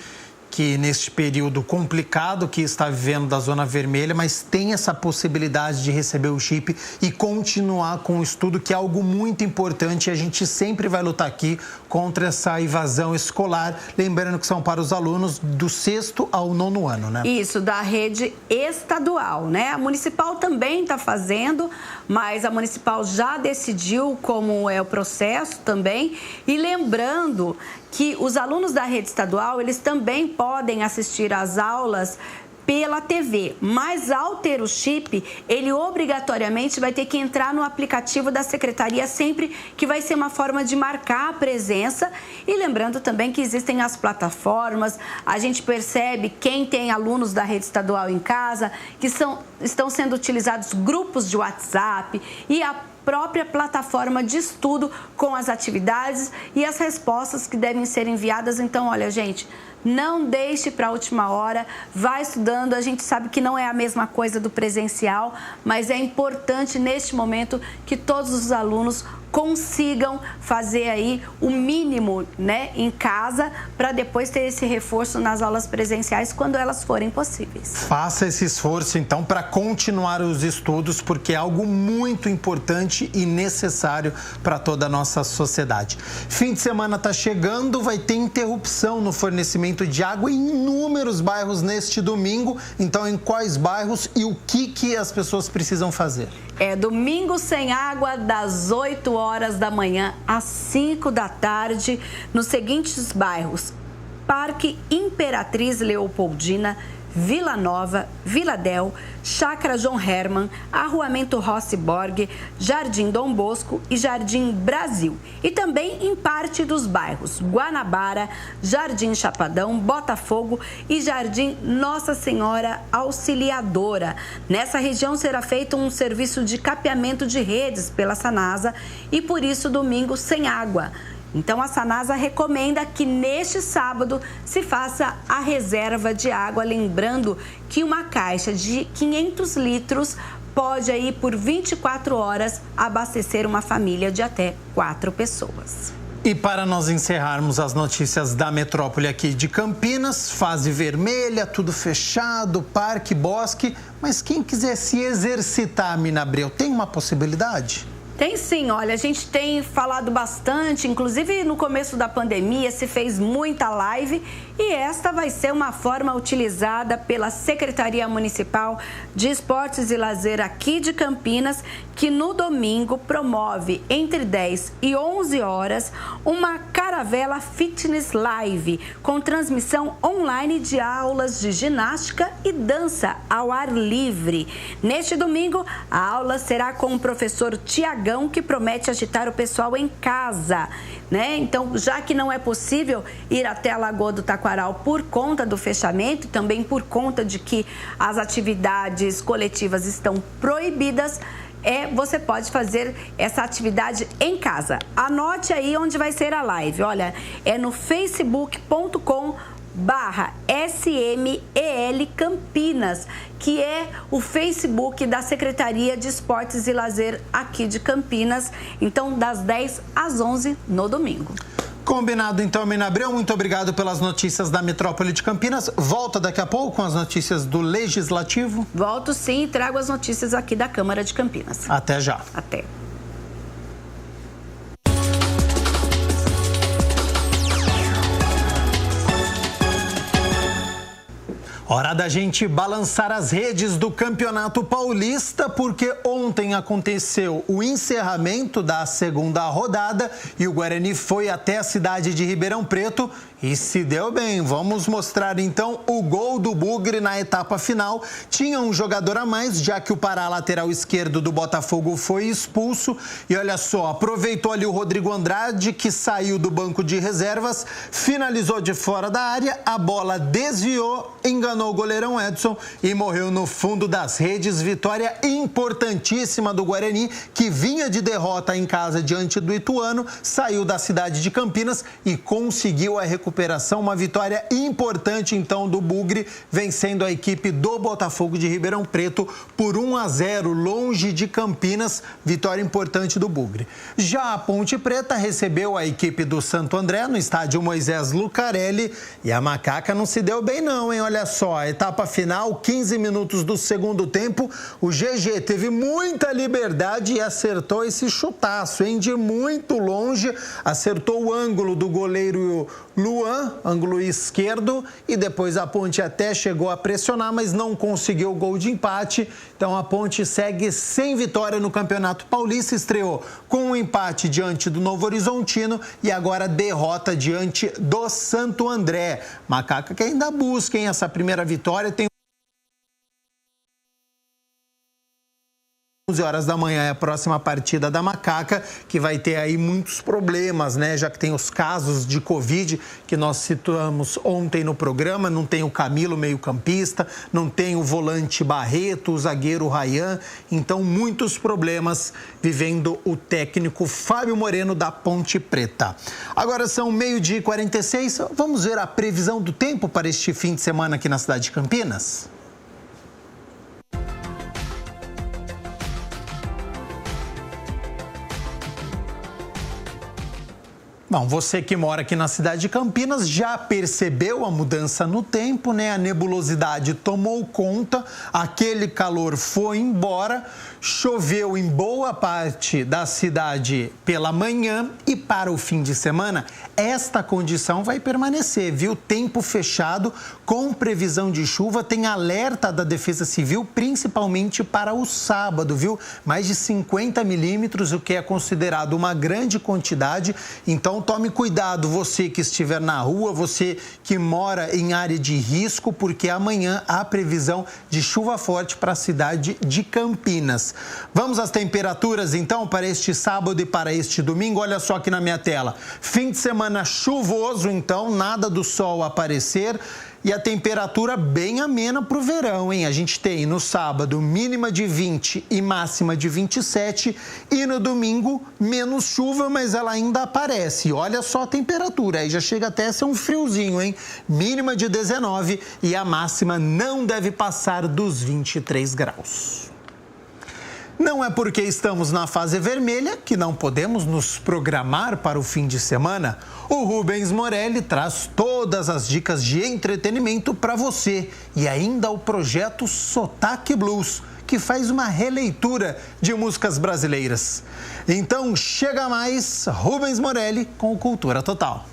que neste período complicado que está vivendo da zona vermelha, mas tem essa possibilidade de receber o chip e continuar com o estudo, que é algo muito importante, e a gente sempre vai lutar aqui contra essa evasão escolar, lembrando que são para os alunos do 6º ao 9º ano, né? Isso, da rede estadual, né? A municipal também está fazendo, mas a municipal já decidiu como é o processo também, e lembrando que os alunos da rede estadual, eles também podem assistir às aulas pela TV, mas ao ter o chip, ele obrigatoriamente vai ter que entrar no aplicativo da secretaria sempre, que vai ser uma forma de marcar a presença. E lembrando também que existem as plataformas, a gente percebe quem tem alunos da rede estadual em casa, que estão sendo utilizados grupos de WhatsApp e a própria plataforma de estudo com as atividades e as respostas que devem ser enviadas. Então, olha, gente, não deixe para a última hora, vai estudando. A gente sabe que não é a mesma coisa do presencial, mas é importante neste momento que todos os alunos consigam fazer aí o mínimo, né, em casa, para depois ter esse reforço nas aulas presenciais quando elas forem possíveis. Faça esse esforço então para continuar os estudos, porque é algo muito importante e necessário para toda a nossa sociedade. Fim de semana está chegando, vai ter interrupção no fornecimento de água em inúmeros bairros neste domingo. Então, em quais bairros e o que as pessoas precisam fazer? Domingo sem água, das 8 horas da manhã às 5 da tarde, nos seguintes bairros: Parque Imperatriz Leopoldina, Vila Nova, Vila Del, Chácara João Herman, Arruamento Rossi Borg, Jardim Dom Bosco e Jardim Brasil. E também em parte dos bairros Guanabara, Jardim Chapadão, Botafogo e Jardim Nossa Senhora Auxiliadora. Nessa região será feito um serviço de capeamento de redes pela Sanasa e por isso domingo sem água. Então, a Sanasa recomenda que neste sábado se faça a reserva de água, lembrando que uma caixa de 500 litros pode aí por 24 horas abastecer uma família de até 4 pessoas. E para nós encerrarmos as notícias da metrópole aqui de Campinas, fase vermelha, tudo fechado, parque, bosque, mas quem quiser se exercitar, Mina Abreu, tem uma possibilidade? Tem sim, olha, a gente tem falado bastante, inclusive no começo da pandemia se fez muita live e esta vai ser uma forma utilizada pela Secretaria Municipal de Esportes e Lazer aqui de Campinas, que no domingo promove entre 10 e 11 horas uma Caravela Fitness Live com transmissão online de aulas de ginástica e dança ao ar livre. Neste domingo, a aula será com o professor Tiagão, que promete agitar o pessoal em casa, né? Então, já que não é possível ir até a Lagoa do Taquaral por conta do fechamento, também por conta de que as atividades coletivas estão proibidas, você pode fazer essa atividade em casa. Anote aí onde vai ser a live. Olha, é no facebook.com/SMEL Campinas, que é o Facebook da Secretaria de Esportes e Lazer aqui de Campinas. Então, das 10 às 11 no domingo. Combinado, então, Mina Abreu. Muito obrigado pelas notícias da metrópole de Campinas. Volta daqui a pouco com as notícias do Legislativo? Volto sim e trago as notícias aqui da Câmara de Campinas. Até já. Até. Hora da gente balançar as redes do Campeonato Paulista, porque ontem aconteceu o encerramento da segunda rodada e o Guarani foi até a cidade de Ribeirão Preto e se deu bem. Vamos mostrar então o gol do Bugre na etapa final. Tinha um jogador a mais, já que o Pará, lateral esquerdo do Botafogo, foi expulso. E olha só, aproveitou ali o Rodrigo Andrade, que saiu do banco de reservas, finalizou de fora da área, a bola desviou, enganou o goleirão Edson e morreu no fundo das redes. Vitória importantíssima do Guarani, que vinha de derrota em casa diante do Ituano, saiu da cidade de Campinas e conseguiu a recuperação. Uma vitória importante, então, do Bugre, vencendo a equipe do Botafogo de Ribeirão Preto por 1-0, longe de Campinas. Vitória importante do Bugre. Já a Ponte Preta recebeu a equipe do Santo André no estádio Moisés Lucarelli e a Macaca não se deu bem não, hein? Olha só, a etapa final, 15 minutos do segundo tempo, o GG teve muita liberdade e acertou esse chutaço, hein? De muito longe, acertou o ângulo do goleiro Luan, ângulo esquerdo, e depois a Ponte até chegou a pressionar, mas não conseguiu o gol de empate. Então a Ponte segue sem vitória no Campeonato Paulista, estreou com um empate diante do Novo Horizontino e agora derrota diante do Santo André. Macaca que ainda busca, hein, essa primeira vitória, tem 11 horas da manhã é a próxima partida da Macaca, que vai ter aí muitos problemas, né? Já que tem os casos de Covid que nós citamos ontem no programa, não tem o Camilo, meio-campista, não tem o volante Barreto, o zagueiro Rayan, então muitos problemas vivendo o técnico Fábio Moreno da Ponte Preta. Agora são 12h46, vamos ver a previsão do tempo para este fim de semana aqui na cidade de Campinas? Bom, você que mora aqui na cidade de Campinas já percebeu a mudança no tempo, né? A nebulosidade tomou conta, aquele calor foi embora, choveu em boa parte da cidade pela manhã e para o fim de semana, esta condição vai permanecer, viu? Tempo fechado, com previsão de chuva, tem alerta da Defesa Civil, principalmente para o sábado, viu? Mais de 50 milímetros, o que é considerado uma grande quantidade, então Então tome cuidado, você que estiver na rua, você que mora em área de risco, porque amanhã há previsão de chuva forte para a cidade de Campinas. Vamos às temperaturas então para este sábado e para este domingo. Olha só aqui na minha tela. Fim de semana chuvoso, então nada do sol aparecer. E a temperatura bem amena para o verão, hein? A gente tem no sábado mínima de 20 e máxima de 27. E no domingo menos chuva, mas ela ainda aparece. Olha só a temperatura, aí já chega até a ser um friozinho, hein? Mínima de 19 e a máxima não deve passar dos 23 graus. Não é porque estamos na fase vermelha que não podemos nos programar para o fim de semana. O Rubens Morelli traz todas as dicas de entretenimento para você e ainda o projeto Sotaque Blues, que faz uma releitura de músicas brasileiras. Então chega mais Rubens Morelli com o Cultura Total.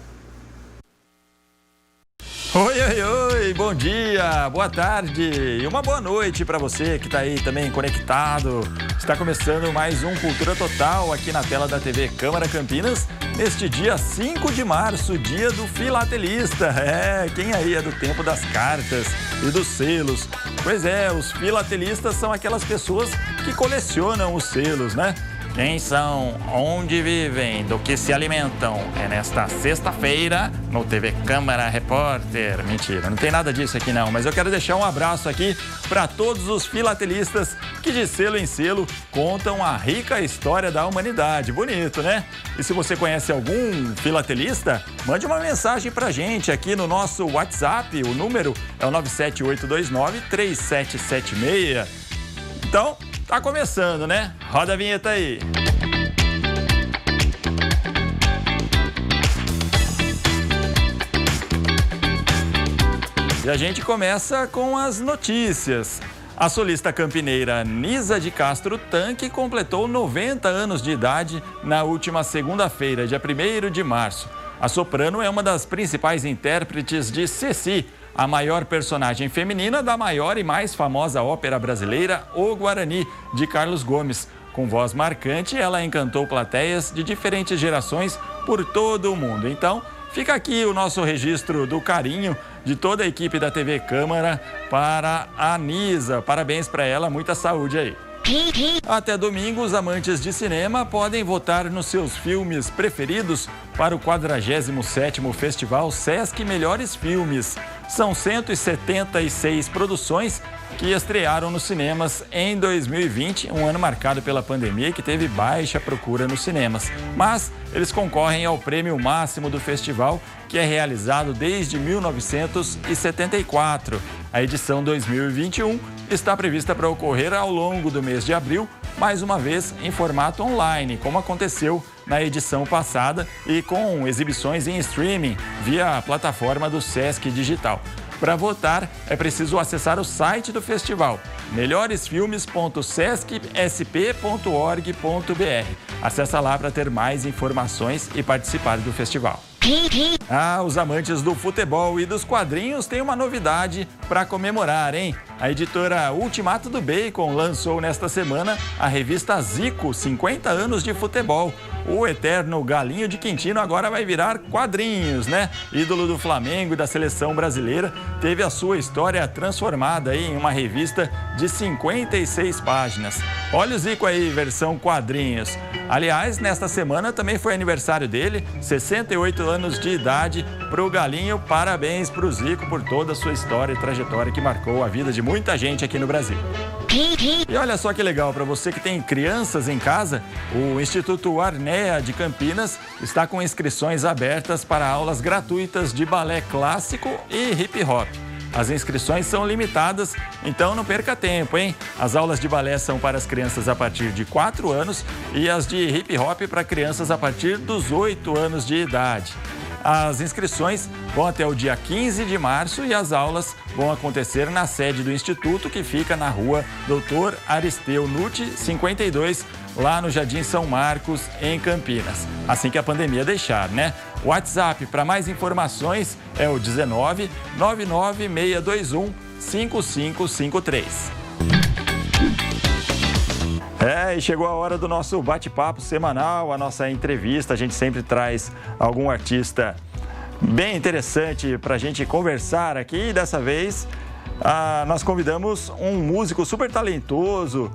Oi, bom dia, boa tarde e uma boa noite para você que está aí também conectado. Está começando mais um Cultura Total aqui na tela da TV Câmara Campinas, neste dia 5 de março, dia do filatelista. Quem aí é do tempo das cartas e dos selos? Pois é, os filatelistas são aquelas pessoas que colecionam os selos, né? Quem são, onde vivem, do que se alimentam? É nesta sexta-feira no TV Câmara Repórter. Mentira, não tem nada disso aqui não, mas eu quero deixar um abraço aqui para todos os filatelistas que de selo em selo contam a rica história da humanidade. Bonito, né? E se você conhece algum filatelista, mande uma mensagem pra gente aqui no nosso WhatsApp. O número é o 97829-3776. Então, tá começando, né? Roda a vinheta aí. E a gente começa com as notícias. A solista campineira Nisa de Castro Tanque completou 90 anos de idade na última segunda-feira, dia 1º de março. A soprano é uma das principais intérpretes de Ceci, a maior personagem feminina da maior e mais famosa ópera brasileira, O Guarani, de Carlos Gomes. Com voz marcante, ela encantou plateias de diferentes gerações por todo o mundo. Então, fica aqui o nosso registro do carinho de toda a equipe da TV Câmara para a Nisa. Parabéns para ela, muita saúde aí. Até domingo, os amantes de cinema podem votar nos seus filmes preferidos para o 47º Festival Sesc Melhores Filmes. São 176 produções que estrearam nos cinemas em 2020, um ano marcado pela pandemia que teve baixa procura nos cinemas. Mas eles concorrem ao prêmio máximo do festival, que é realizado desde 1974. A edição 2021 está prevista para ocorrer ao longo do mês de abril, mais uma vez em formato online, como aconteceu na edição passada e com exibições em streaming via a plataforma do Sesc Digital. Para votar, é preciso acessar o site do festival, melhoresfilmes.sescsp.org.br. Acesse lá para ter mais informações e participar do festival. Os amantes do futebol e dos quadrinhos têm uma novidade para comemorar, hein? A editora Ultimato do Bacon lançou nesta semana a revista Zico, 50 anos de futebol. O eterno Galinho de Quintino agora vai virar quadrinhos, né? Ídolo do Flamengo e da seleção brasileira, teve a sua história transformada em uma revista de 56 páginas. Olha o Zico aí, versão quadrinhos. Aliás, nesta semana também foi aniversário dele, 68 anos de idade pro Galinho. Parabéns pro Zico por toda a sua história e trajetória que marcou a vida de muita gente aqui no Brasil. E olha só que legal, para você que tem crianças em casa, o Instituto Arnéa de Campinas está com inscrições abertas para aulas gratuitas de balé clássico e hip hop. As inscrições são limitadas, então não perca tempo, hein? As aulas de balé são para as crianças a partir de 4 anos e as de hip hop para crianças a partir dos 8 anos de idade. As inscrições vão até o dia 15 de março e as aulas vão acontecer na sede do Instituto, que fica na rua Dr. Aristeu Nutti, 52, lá no Jardim São Marcos, em Campinas. Assim que a pandemia deixar, né? O WhatsApp para mais informações é o 19 99621 5553. e chegou a hora do nosso bate-papo semanal, a nossa entrevista. A gente sempre traz algum artista bem interessante para a gente conversar aqui. E dessa vez, nós convidamos um músico super talentoso,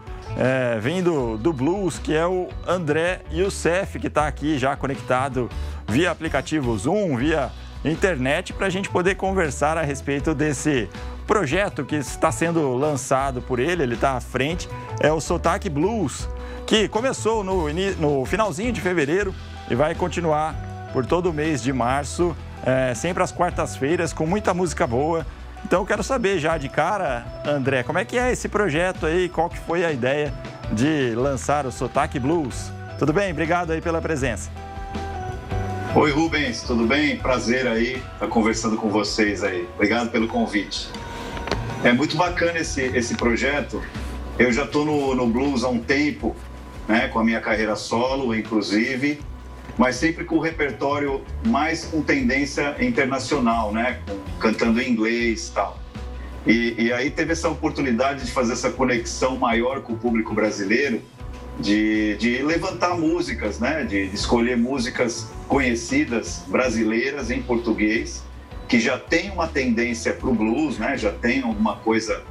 vindo do blues, que é o André Youssef, que está aqui já conectado via aplicativo Zoom, via internet, para a gente poder conversar a respeito desse projeto que está sendo lançado por ele. Ele está à frente, é o Sotaque Blues, que começou no finalzinho de fevereiro e vai continuar por todo o mês de março, sempre às quartas-feiras, com muita música boa. Então eu quero saber já de cara, André, como é que é esse projeto aí, qual que foi a ideia de lançar o Sotaque Blues? Tudo bem? Obrigado aí pela presença. Oi, Rubens, tudo bem? Prazer aí estar conversando com vocês aí. Obrigado pelo convite. É muito bacana esse projeto. Eu já estou no blues há um tempo, né, com a minha carreira solo, inclusive, mas sempre com o repertório mais com tendência internacional, né, cantando em inglês e tal. E aí teve essa oportunidade de fazer essa conexão maior com o público brasileiro, de levantar músicas, né, de escolher músicas conhecidas brasileiras em português, que já tem uma tendência para o blues, né, já tem alguma coisa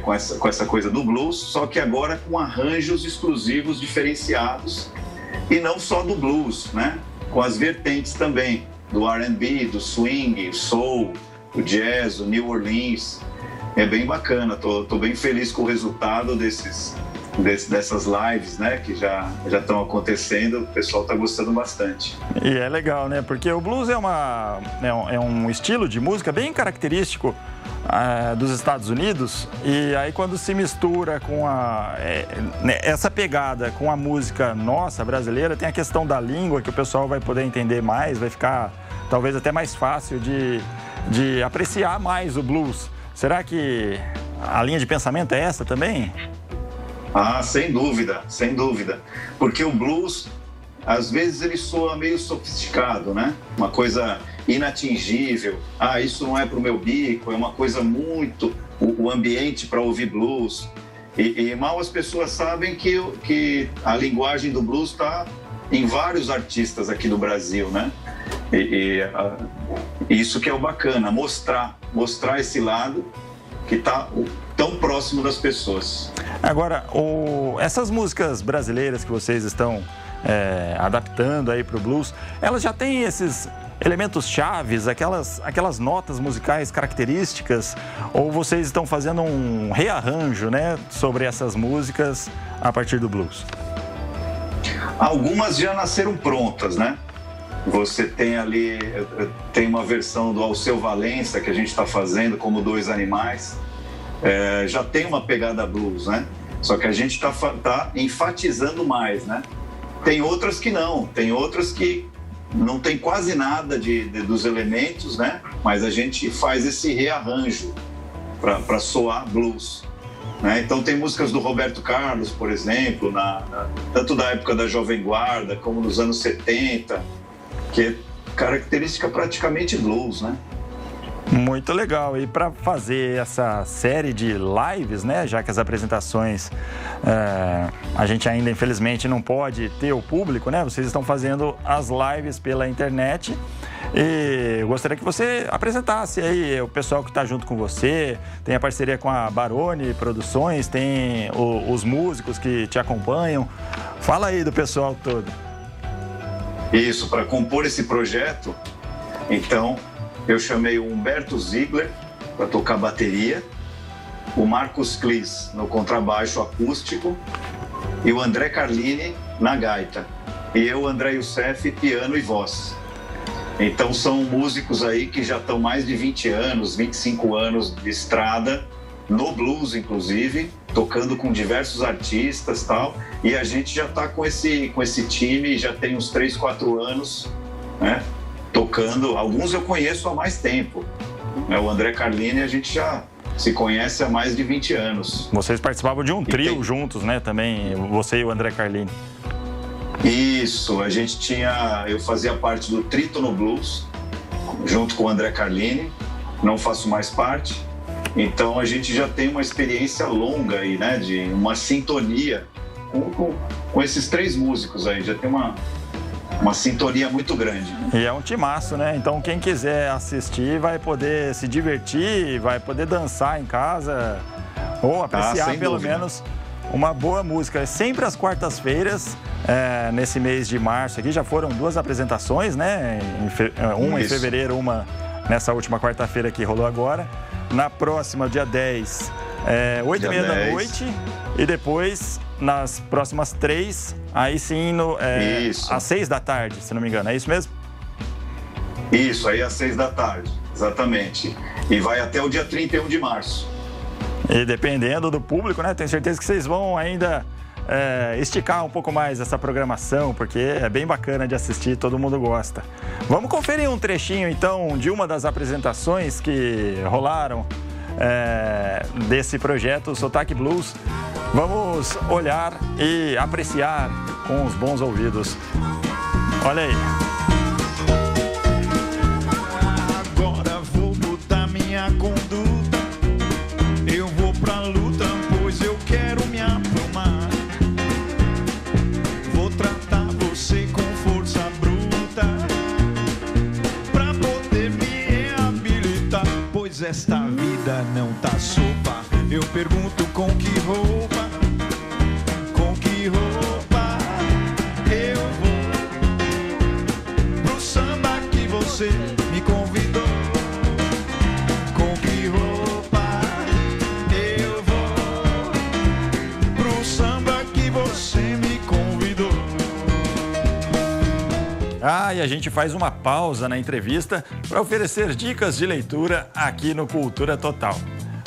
com essa coisa do blues, só que agora com arranjos exclusivos diferenciados, e não só do blues, né, com as vertentes também do R&B, do swing, soul, o jazz, o New Orleans. É bem bacana, tô bem feliz com o resultado dessas lives, né, que já estão acontecendo. O pessoal está gostando bastante. E é legal, né, porque o blues é um estilo de música bem característico dos Estados Unidos, e aí quando se mistura com essa pegada com a música nossa, brasileira, tem a questão da língua, que o pessoal vai poder entender mais, vai ficar talvez até mais fácil de apreciar mais o blues. Será que a linha de pensamento é essa também? Ah, sem dúvida, sem dúvida. Porque o blues, às vezes, ele soa meio sofisticado, né? Uma coisa inatingível. Ah, isso não é pro meu bico, é uma coisa muito... O ambiente para ouvir blues. E mal as pessoas sabem que a linguagem do blues está em vários artistas aqui do Brasil, né? Isso que é o bacana, mostrar esse lado que está tão próximo das pessoas. Agora, essas músicas brasileiras que vocês estão adaptando aí para o blues, elas já têm esses elementos chaves, aquelas notas musicais características, ou vocês estão fazendo um rearranjo, né, sobre essas músicas a partir do blues? Algumas já nasceram prontas, né? Você tem ali, tem uma versão do Alceu Valença que a gente está fazendo, como Dois Animais. Já tem uma pegada blues, né? Só que a gente tá enfatizando mais, né? Tem outras que não, tem outras que não tem quase nada dos elementos, né? Mas a gente faz esse rearranjo para soar blues, né? Então tem músicas do Roberto Carlos, por exemplo, tanto da época da Jovem Guarda como nos anos 70, que é característica praticamente blues, né? Muito legal. E para fazer essa série de lives, né, já que as apresentações a gente ainda infelizmente não pode ter o público, né? Vocês estão fazendo as lives pela internet, e eu gostaria que você apresentasse aí o pessoal que está junto com você. Tem a parceria com a Barone Produções, tem os músicos que te acompanham. Fala aí do pessoal todo. Isso, para compor esse projeto, então, eu chamei o Humberto Ziegler para tocar bateria, o Marcos Clis no contrabaixo acústico e o André Carlini na gaita. E eu, André Youssef, piano e voz. Então são músicos aí que já estão mais de 20 anos, 25 anos de estrada, no blues inclusive, tocando com diversos artistas e tal. E a gente já está com esse time, já tem uns 3, 4 anos, né? Tocando. Alguns eu conheço há mais tempo. O André Carlini a gente já se conhece há mais de 20 anos. Vocês participavam de um trio juntos, né? Também, você e o André Carlini. Isso, eu fazia parte do Trítono Blues, junto com o André Carlini, não faço mais parte. Então a gente já tem uma experiência longa aí, né? De uma sintonia com esses 3 músicos aí, já tem uma sintonia muito grande. E é um timaço, né? Então quem quiser assistir vai poder se divertir, vai poder dançar em casa ou apreciar pelo menos uma boa música. Sempre às quartas-feiras, nesse mês de março aqui, já foram 2 apresentações, né? Uma em fevereiro, uma nessa última quarta-feira que rolou agora. Na próxima, dia 10, 8h30 da noite. E depois, nas próximas 3, aí sim, às 6 da tarde, se não me engano. É isso mesmo? Isso, aí às 6 da tarde, exatamente. E vai até o dia 31 de março. E dependendo do público, né? Tenho certeza que vocês vão ainda esticar um pouco mais essa programação, porque é bem bacana de assistir, todo mundo gosta. Vamos conferir um trechinho, então, de uma das apresentações que rolaram desse projeto Sotaque Blues. Vamos olhar e apreciar com os bons ouvidos. Olha aí. Agora vou mudar minha conduta. Eu vou pra luta, pois eu quero me aprumar. Vou tratar você com força bruta, pra poder me reabilitar. Pois esta vida não tá sopa. Eu pergunto com que roupa eu vou pro samba que você me convidou. Com que roupa eu vou pro samba que você me convidou. E a gente faz uma pausa na entrevista para oferecer dicas de leitura aqui no Cultura Total.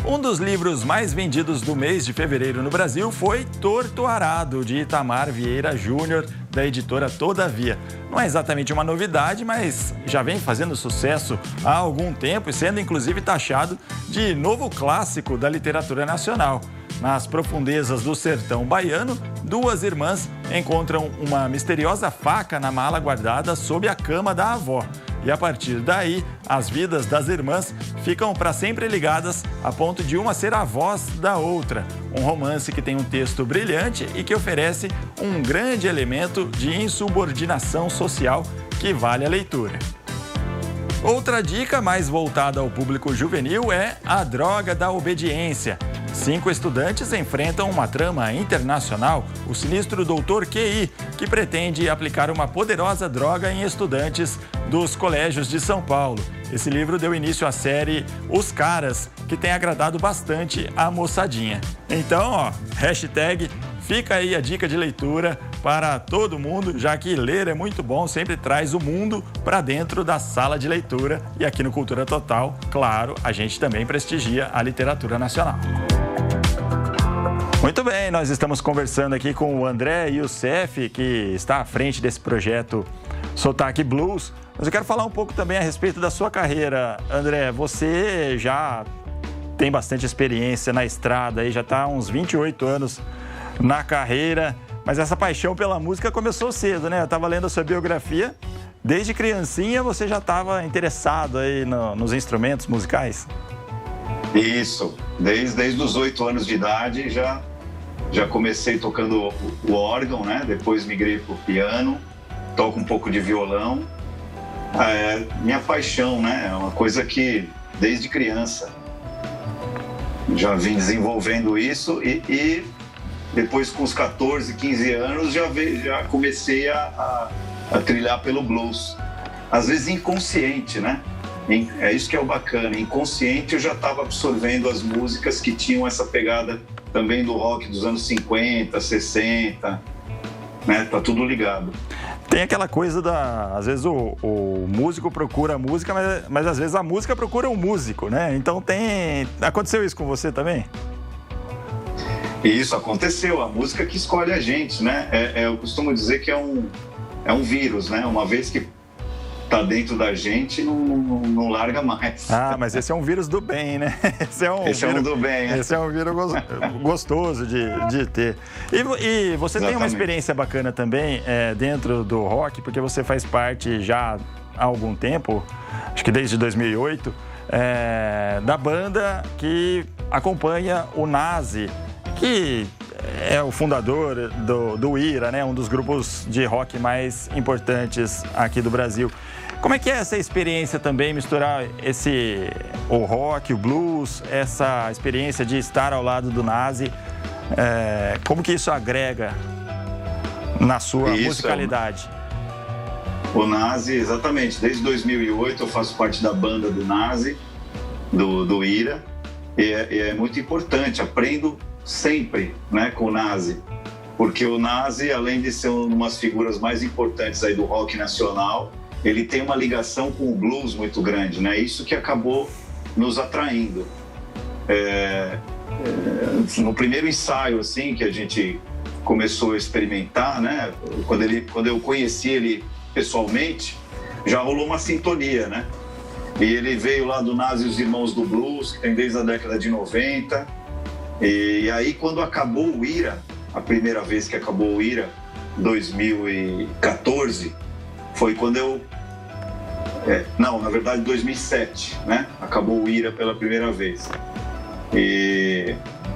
Um dos livros mais vendidos do mês de fevereiro no Brasil foi Torto Arado, de Itamar Vieira Júnior, da editora Todavia. Não é exatamente uma novidade, mas já vem fazendo sucesso há algum tempo e sendo inclusive taxado de novo clássico da literatura nacional. Nas profundezas do sertão baiano, 2 irmãs encontram uma misteriosa faca na mala guardada sob a cama da avó. E a partir daí, as vidas das irmãs ficam para sempre ligadas a ponto de uma ser a voz da outra. Um romance que tem um texto brilhante e que oferece um grande elemento de insubordinação social que vale a leitura. Outra dica mais voltada ao público juvenil é A Droga da Obediência. 5 estudantes enfrentam uma trama internacional, o sinistro Dr. QI, que pretende aplicar uma poderosa droga em estudantes dos colégios de São Paulo. Esse livro deu início à série Os Caras, que tem agradado bastante a moçadinha. Então, hashtag fica aí a dica de leitura para todo mundo, já que ler é muito bom, sempre traz o mundo para dentro da sala de leitura. E aqui no Cultura Total, claro, a gente também prestigia a literatura nacional. Muito bem, nós estamos conversando aqui com o André Youssef, que está à frente desse projeto Sotaque Blues. Mas eu quero falar um pouco também a respeito da sua carreira. André, você já tem bastante experiência na estrada, aí já está há uns 28 anos na carreira, mas essa paixão pela música começou cedo, né? Eu estava lendo a sua biografia, desde criancinha você já estava interessado aí nos instrumentos musicais? Isso, desde os 8 anos de idade já comecei tocando o órgão, né? Depois migrei para o piano, toco um pouco de violão. Minha paixão, né? É uma coisa que desde criança já vim desenvolvendo isso e depois com os 14, 15 anos já comecei a trilhar pelo blues. Às vezes inconsciente, né? É isso que é o bacana. Inconsciente eu já estava absorvendo as músicas que tinham essa pegada também do rock dos anos 50, 60, né? Tá tudo ligado. Tem aquela coisa às vezes o músico procura a música, mas às vezes a música procura um músico, né? Então aconteceu isso com você também? Isso aconteceu, a música que escolhe a gente, né? Eu costumo dizer que é um vírus, né? Uma vez que tá dentro da gente, não larga mais. Mas esse é um vírus do bem, né? Esse é um do bem. Esse é um vírus gostoso de ter. E você Exatamente. Tem uma experiência bacana também dentro do rock, porque você faz parte já há algum tempo, acho que desde 2008, da banda que acompanha o Nazi, que é o fundador do IRA, né? Um dos grupos de rock mais importantes aqui do Brasil. Como é que é essa experiência também, misturar o rock, o blues, essa experiência de estar ao lado do Nazi? Como que isso agrega na sua musicalidade? O Nazi, exatamente. Desde 2008 eu faço parte da banda do Nazi, do IRA, e é muito importante. Aprendo sempre, né, com o Nazi, porque o Nazi, além de ser uma das figuras mais importantes aí do rock nacional, ele tem uma ligação com o blues muito grande, né? Isso que acabou nos atraindo. No primeiro ensaio, assim, que a gente começou a experimentar, né? Quando eu conheci ele pessoalmente, já rolou uma sintonia, né? E ele veio lá do Nazi e os Irmãos do Blues, que tem desde a década de 90. E aí, quando acabou o IRA, a primeira vez que acabou o IRA, 2014, foi quando eu... Não, na verdade, 2007, né? Acabou o IRA pela primeira vez. E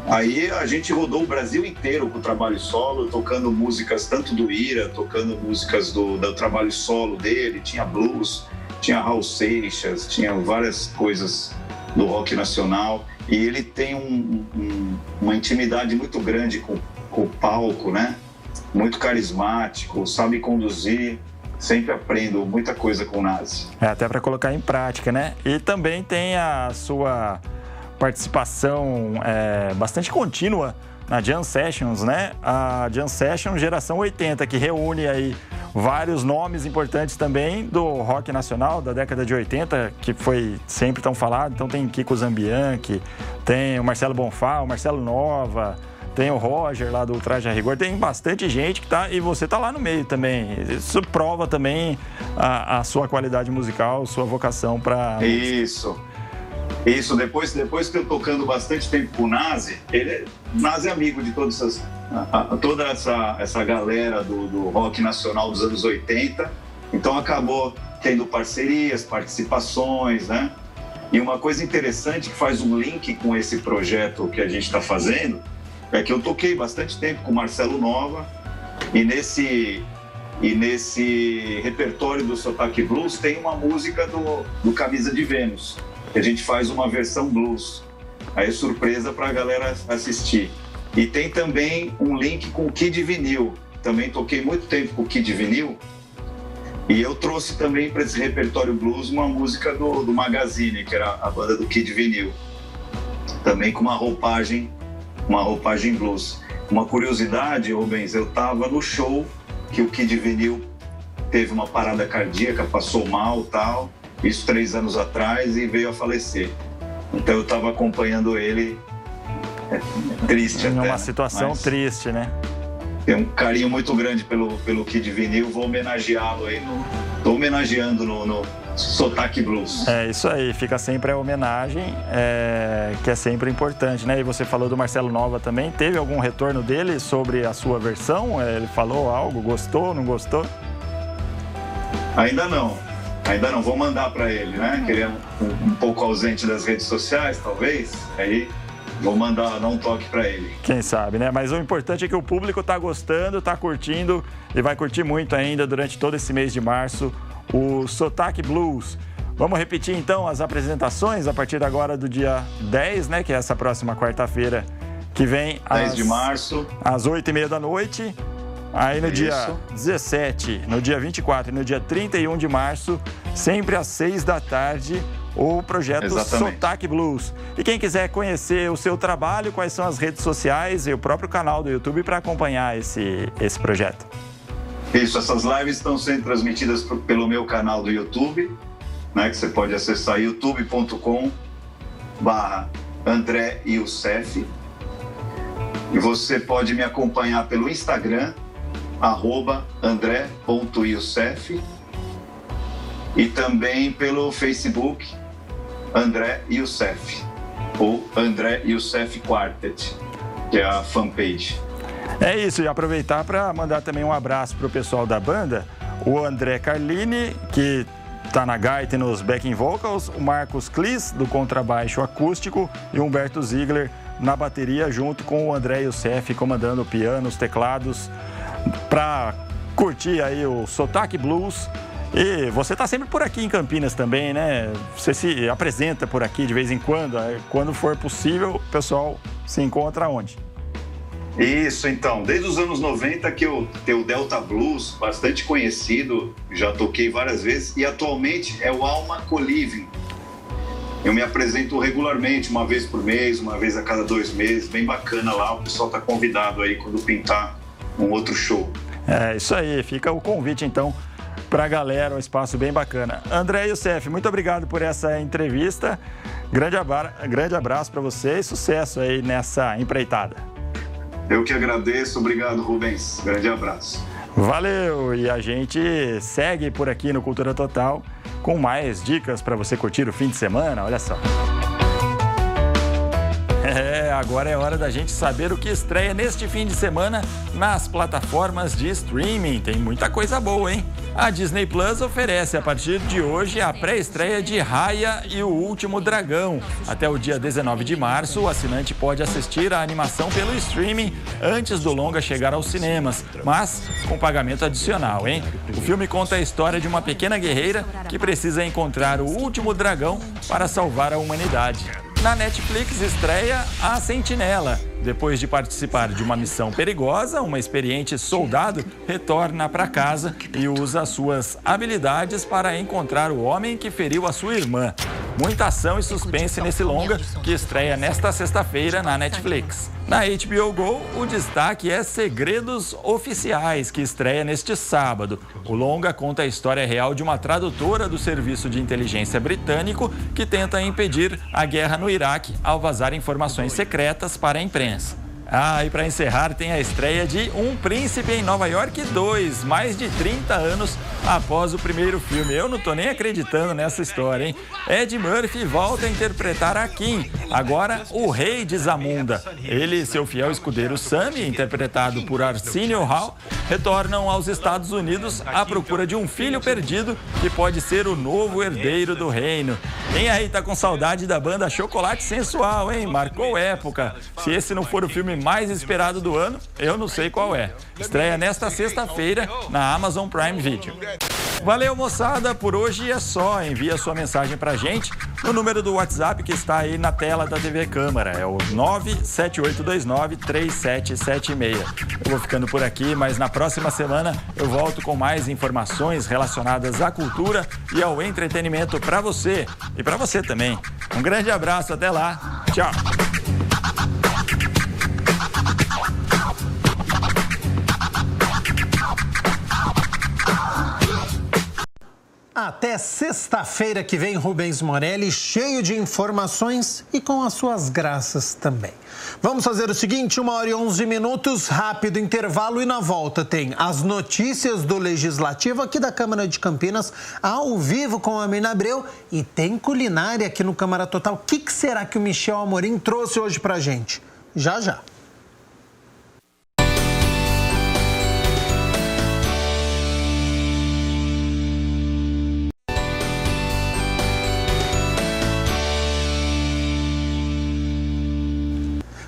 aí a gente rodou o Brasil inteiro com o trabalho solo, tocando músicas tanto do IRA, tocando músicas do trabalho solo dele, tinha blues, tinha Raul Seixas, tinha várias coisas do rock nacional. E ele tem uma intimidade muito grande com o palco, né? Muito carismático, sabe conduzir. Sempre aprendo muita coisa com o Nazi. Até para colocar em prática, né? E também tem a sua participação bastante contínua na Jam Sessions, né? A Jam Sessions Geração 80, que reúne aí vários nomes importantes também do rock nacional da década de 80, que foi sempre tão falado. Então tem Kiko Zambianchi, tem o Marcelo Bonfá, o Marcelo Nova, tem o Roger lá do Traje a Rigor, tem bastante gente que tá, e você tá lá no meio também. Isso prova também a sua qualidade musical, sua vocação para... Isso, depois que eu tocando bastante tempo com o Nazi, Nazi é amigo de toda essa galera do rock nacional dos anos 80, então acabou tendo parcerias, participações, né? E uma coisa interessante que faz um link com esse projeto que a gente está fazendo é que eu toquei bastante tempo com o Marcelo Nova e nesse repertório do Sotaque Blues tem uma música do Camisa de Vênus, que a gente faz uma versão blues. Aí é surpresa para a galera assistir. E tem também um link com o Kid Vinil. Também toquei muito tempo com o Kid Vinil e eu trouxe também para esse repertório blues uma música do Magazine, que era a banda do Kid Vinil. Também com uma roupagem blues. Uma curiosidade, Rubens, eu estava no show que o Kid Vinil teve uma parada cardíaca, passou mal e tal, isso 3 anos atrás, e veio a falecer. Então eu estava acompanhando ele, triste até. Uma situação triste, né? Tenho um carinho muito grande pelo Kid Vinil, vou homenageá-lo aí, estou homenageando no Sotaque Blues. É isso aí, fica sempre a homenagem, que é sempre importante, né? E você falou do Marcelo Nova também, teve algum retorno dele sobre a sua versão? Ele falou algo, gostou, não gostou? Ainda não, vou mandar para ele, né? Que ele é um pouco ausente das redes sociais, talvez, aí vou dar um toque para ele. Quem sabe, né? Mas o importante é que o público tá gostando, tá curtindo e vai curtir muito ainda durante todo esse mês de março o Sotaque Blues. Vamos repetir então as apresentações a partir agora do dia 10, né? Que é essa próxima quarta-feira que vem 10 de março, às 8h30 da noite. Aí no dia 17, no dia 24 e no dia 31 de março, sempre às 6 da tarde, o projeto Sotaque Blues. E quem quiser conhecer o seu trabalho, quais são as redes sociais e o próprio canal do YouTube para acompanhar esse projeto? Isso, essas lives estão sendo transmitidas pelo meu canal do YouTube, né, que você pode acessar youtube.com/André Youssef. E você pode me acompanhar pelo Instagram, @André.Youssef, e também pelo Facebook, André Youssef, ou André Youssef Quartet, que é a fanpage. É isso, e aproveitar para mandar também um abraço para o pessoal da banda, o André Carlini, que está na gaita e nos backing vocals, o Marcos Clis, do contrabaixo acústico, e o Humberto Ziegler na bateria, junto com o André Youssef comandando o piano, os teclados, para curtir aí o Sotaque Blues. E você está sempre por aqui em Campinas também, né? Você se apresenta por aqui de vez em quando. Quando for possível, o pessoal se encontra onde? Isso, então. Desde os anos 90 que eu tenho o Delta Blues, bastante conhecido, já toquei várias vezes, e atualmente é o Alma Coliving. Eu me apresento regularmente, uma vez por mês, uma vez a cada 2 meses, bem bacana lá. O pessoal está convidado aí quando pintar um outro show. É isso aí, fica o convite então para a galera, um espaço bem bacana. André Youssef, muito obrigado por essa entrevista. Grande abraço para você e sucesso aí nessa empreitada. Eu que agradeço, obrigado Rubens, grande abraço. Valeu, e a gente segue por aqui no Cultura Total com mais dicas para você curtir o fim de semana, olha só. Agora é hora da gente saber o que estreia neste fim de semana nas plataformas de streaming. Tem muita coisa boa, hein? A Disney Plus oferece a partir de hoje a pré-estreia de Raya e o Último Dragão. Até o dia 19 de março, o assinante pode assistir a animação pelo streaming antes do longa chegar aos cinemas, mas com pagamento adicional, hein? O filme conta a história de uma pequena guerreira que precisa encontrar o último dragão para salvar a humanidade. Na Netflix estreia A Sentinela. Depois de participar de uma missão perigosa, uma experiente soldado retorna para casa e usa suas habilidades para encontrar o homem que feriu a sua irmã. Muita ação e suspense nesse longa que estreia nesta sexta-feira na Netflix. Na HBO Go, o destaque é Segredos Oficiais, que estreia neste sábado. O longa conta a história real de uma tradutora do Serviço de Inteligência Britânico que tenta impedir a guerra no Iraque ao vazar informações secretas para a imprensa. E para encerrar, tem a estreia de Um Príncipe em Nova York 2, mais de 30 anos após o primeiro filme. Eu não tô nem acreditando nessa história, hein? Ed Murphy volta a interpretar Akin, agora o rei de Zamunda. Ele e seu fiel escudeiro Sammy, interpretado por Arsenio Hall, retornam aos Estados Unidos à procura de um filho perdido que pode ser o novo herdeiro do reino. Quem aí tá com saudade da banda Chocolate Sensual, hein? Marcou época. Se esse não for o filme mais esperado do ano, eu não sei qual é. Estreia nesta sexta-feira na Amazon Prime Video. Valeu, moçada, por hoje é só. Envia sua mensagem pra gente no número do WhatsApp que está aí na tela da TV Câmara. É o 97829-3776. Eu vou ficando por aqui, mas na próxima semana eu volto com mais informações relacionadas à cultura e ao entretenimento pra você e pra você também. Um grande abraço, até lá. Tchau. Até sexta-feira que vem, Rubens Morelli, cheio de informações e com as suas graças também. Vamos fazer o seguinte, 1h11, rápido intervalo e na volta tem as notícias do Legislativo aqui da Câmara de Campinas, ao vivo com a Mirna Abreu e tem culinária aqui no Câmara Total. O que será que o Michel Amorim trouxe hoje pra gente? Já, já.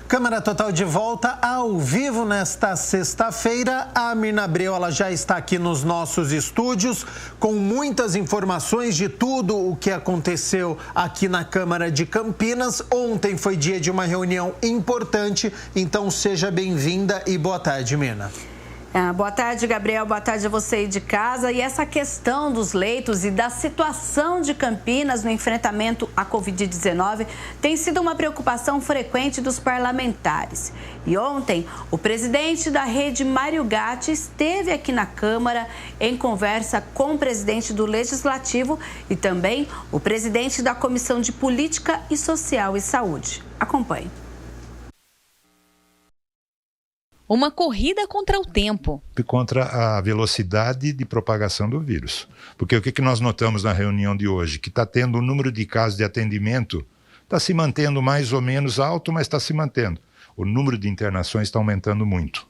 Câmara Total de volta ao vivo nesta sexta-feira. A Mirna Abreu, ela já está aqui nos nossos estúdios com muitas informações de tudo o que aconteceu aqui na Câmara de Campinas. Ontem foi dia de uma reunião importante, então seja bem-vinda e boa tarde, Mirna. Boa tarde, Gabriel. Boa tarde a você aí de casa. E essa questão dos leitos e da situação de Campinas no enfrentamento à Covid-19 tem sido uma preocupação frequente dos parlamentares. E ontem, o presidente da rede, Mário Gatti, esteve aqui na Câmara em conversa com o presidente do Legislativo e também o presidente da Comissão de Política e Social e Saúde. Acompanhe. Uma corrida contra o tempo. Contra a velocidade de propagação do vírus. Porque o que nós notamos na reunião de hoje? Que está tendo o número de casos de atendimento, está se mantendo mais ou menos alto, mas está se mantendo. O número de internações está aumentando muito.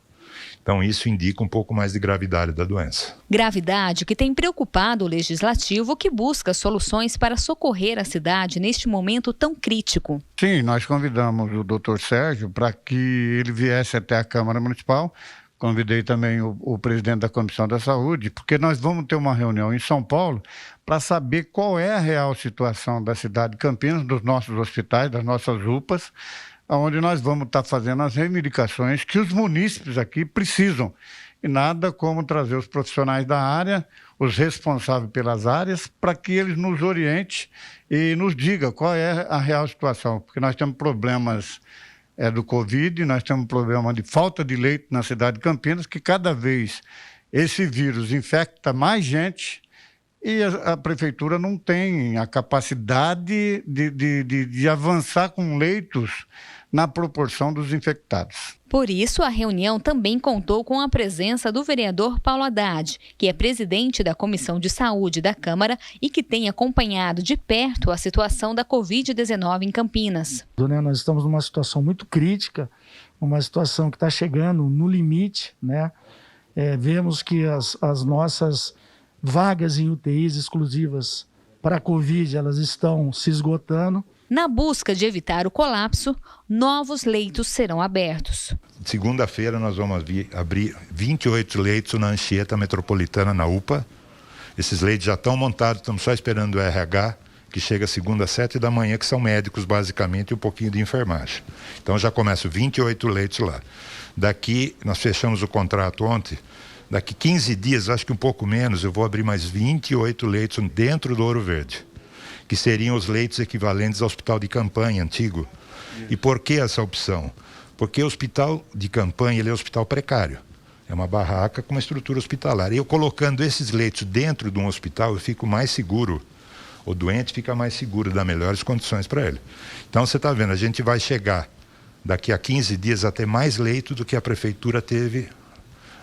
Então, isso indica um pouco mais de gravidade da doença. Gravidade que tem preocupado o Legislativo, que busca soluções para socorrer a cidade neste momento tão crítico. Sim, nós convidamos o Dr. Sérgio para que ele viesse até a Câmara Municipal. Convidei também o presidente da Comissão da Saúde, porque nós vamos ter uma reunião em São Paulo para saber qual é a real situação da cidade de Campinas, dos nossos hospitais, das nossas UPAs, onde nós vamos estar fazendo as reivindicações que os munícipes aqui precisam. E nada como trazer os profissionais da área, os responsáveis pelas áreas, para que eles nos orientem e nos digam qual é a real situação. Porque nós temos problemas do Covid, nós temos problema de falta de leito na cidade de Campinas, que cada vez esse vírus infecta mais gente e a prefeitura não tem a capacidade de avançar com leitos na proporção dos infectados. Por isso, a reunião também contou com a presença do vereador Paulo Haddad, que é presidente da Comissão de Saúde da Câmara e que tem acompanhado de perto a situação da Covid-19 em Campinas. Nós estamos numa situação muito crítica, uma situação que está chegando no limite, né? Vemos que as nossas vagas em UTIs exclusivas para a Covid, elas estão se esgotando. Na busca de evitar o colapso, novos leitos serão abertos. Segunda-feira nós vamos abrir 28 leitos na Anchieta Metropolitana, na UPA. Esses leitos já estão montados, estamos só esperando o RH, que chega segunda às 7 da manhã, que são médicos basicamente e um pouquinho de enfermagem. Então já começam 28 leitos lá. Daqui, nós fechamos o contrato ontem, daqui 15 dias, acho que um pouco menos, eu vou abrir mais 28 leitos dentro do Ouro Verde, que seriam os leitos equivalentes ao hospital de campanha antigo. E por que essa opção? Porque o hospital de campanha ele é um hospital precário. É uma barraca com uma estrutura hospitalar. E eu colocando esses leitos dentro de um hospital, eu fico mais seguro. O doente fica mais seguro, dá melhores condições para ele. Então você está vendo, a gente vai chegar daqui a 15 dias a ter mais leito do que a prefeitura teve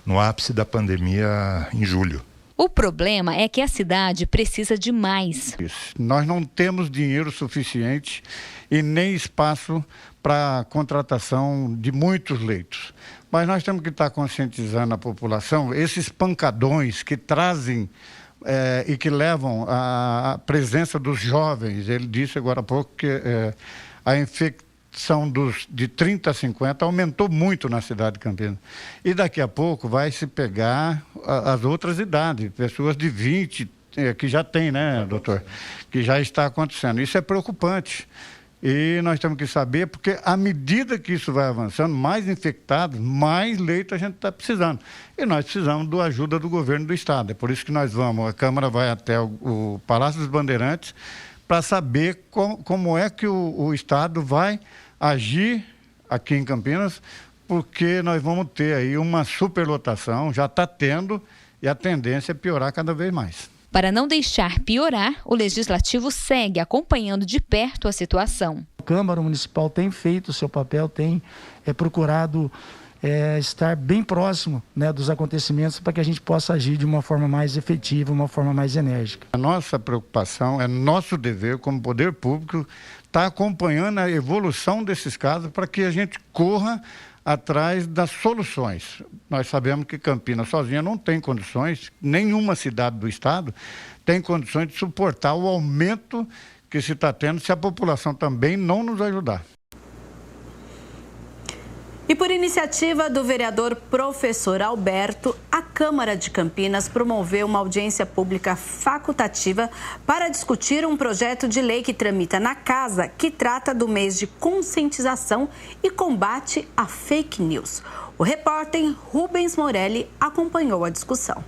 no ápice da pandemia em julho. O problema é que a cidade precisa de mais. Nós não temos dinheiro suficiente e nem espaço para a contratação de muitos leitos. Mas nós temos que estar conscientizando a população, esses pancadões que trazem e que levam à presença dos jovens. Ele disse agora há pouco que a infecção de 30 a 50 aumentou muito na cidade de Campinas. E daqui a pouco vai se pegar as outras idades, pessoas de 20, que já tem, né, doutor? Que já está acontecendo. Isso é preocupante. E nós temos que saber, porque à medida que isso vai avançando, mais infectados, mais leito a gente está precisando. E nós precisamos da ajuda do governo do estado. É por isso que nós vamos, a Câmara vai até o Palácio dos Bandeirantes para saber como é que o estado vai agir aqui em Campinas, porque nós vamos ter aí uma superlotação, já está tendo, e a tendência é piorar cada vez mais. Para não deixar piorar, o Legislativo segue acompanhando de perto a situação. A Câmara Municipal tem feito o seu papel, tem procurado estar bem próximo, né, dos acontecimentos para que a gente possa agir de uma forma mais efetiva, uma forma mais enérgica. A nossa preocupação, é nosso dever como poder público, estar acompanhando a evolução desses casos para que a gente corra atrás das soluções. Nós sabemos que Campinas sozinha não tem condições, nenhuma cidade do estado tem condições de suportar o aumento que se está tendo se a população também não nos ajudar. E por iniciativa do vereador professor Alberto, a Câmara de Campinas promoveu uma audiência pública facultativa para discutir um projeto de lei que tramita na casa, que trata do mês de conscientização e combate à fake news. O repórter Rubens Morelli acompanhou a discussão.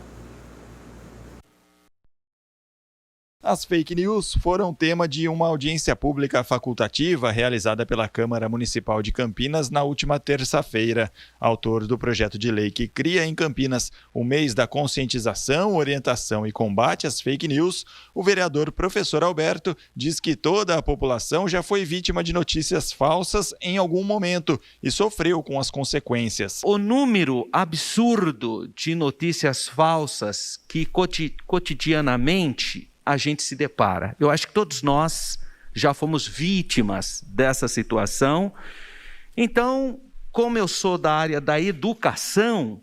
As fake news foram tema de uma audiência pública facultativa realizada pela Câmara Municipal de Campinas na última terça-feira. Autor do projeto de lei que cria em Campinas o mês da conscientização, orientação e combate às fake news, o vereador professor Alberto diz que toda a população já foi vítima de notícias falsas em algum momento e sofreu com as consequências. O número absurdo de notícias falsas que cotidianamente a gente se depara. Eu acho que todos nós já fomos vítimas dessa situação. Então, como eu sou da área da educação,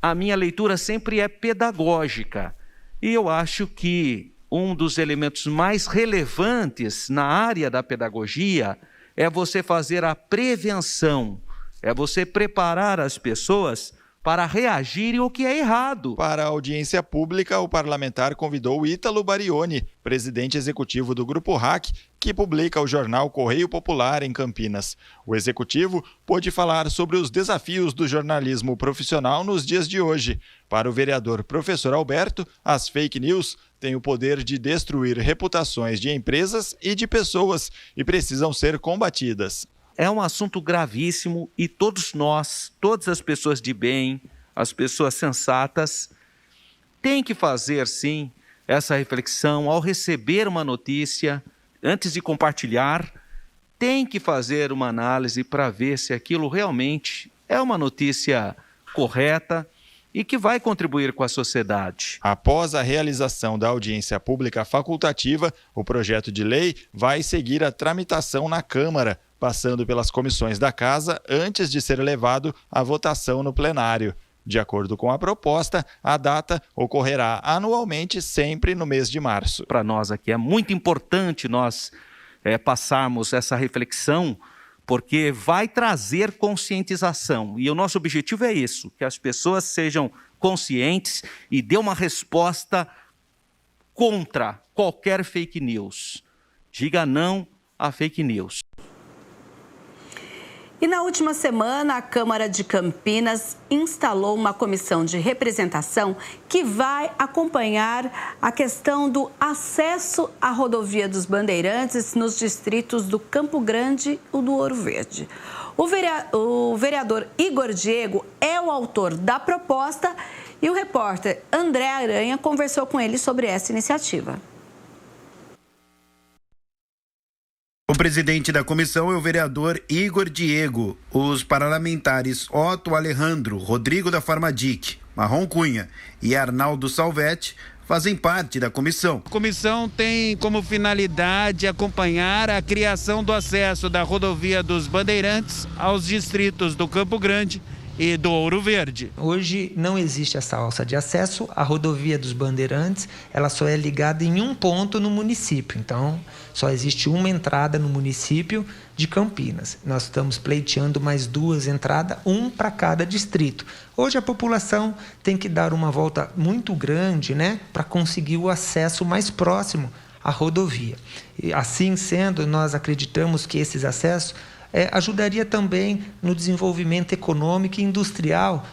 a minha leitura sempre é pedagógica. E eu acho que um dos elementos mais relevantes na área da pedagogia é você fazer a prevenção, é você preparar as pessoas para reagirem ao que é errado. Para a audiência pública, o parlamentar convidou Ítalo Barioni, presidente executivo do Grupo RAC, que publica o jornal Correio Popular em Campinas. O executivo pôde falar sobre os desafios do jornalismo profissional nos dias de hoje. Para o vereador professor Alberto, as fake news têm o poder de destruir reputações de empresas e de pessoas e precisam ser combatidas. É um assunto gravíssimo e todos nós, todas as pessoas de bem, as pessoas sensatas, têm que fazer, sim, essa reflexão ao receber uma notícia, antes de compartilhar, tem que fazer uma análise para ver se aquilo realmente é uma notícia correta e que vai contribuir com a sociedade. Após a realização da audiência pública facultativa, o projeto de lei vai seguir a tramitação na Câmara, passando pelas comissões da Casa antes de ser levado à votação no plenário. De acordo com a proposta, a data ocorrerá anualmente, sempre no mês de março. Para nós aqui é muito importante nós passarmos essa reflexão, porque vai trazer conscientização. E o nosso objetivo é isso, que as pessoas sejam conscientes e dê uma resposta contra qualquer fake news. Diga não à fake news. E na última semana, a Câmara de Campinas instalou uma comissão de representação que vai acompanhar a questão do acesso à rodovia dos Bandeirantes nos distritos do Campo Grande e do Ouro Verde. O vereador Igor Diego é o autor da proposta e o repórter André Aranha conversou com ele sobre essa iniciativa. O presidente da comissão é o vereador Igor Diego. Os parlamentares Otto Alejandro, Rodrigo da Farmadic, Marrom Cunha e Arnaldo Salvetti fazem parte da comissão. A comissão tem como finalidade acompanhar a criação do acesso da rodovia dos Bandeirantes aos distritos do Campo Grande e do Ouro Verde. Hoje não existe essa alça de acesso. A rodovia dos Bandeirantes, ela só é ligada em um ponto no município. Então, só existe uma entrada no município de Campinas. Nós estamos pleiteando mais 2 entradas, um para cada distrito. Hoje a população tem que dar uma volta muito grande, para conseguir o acesso mais próximo à rodovia. E assim sendo, nós acreditamos que esses acessos ajudaria também no desenvolvimento econômico e industrial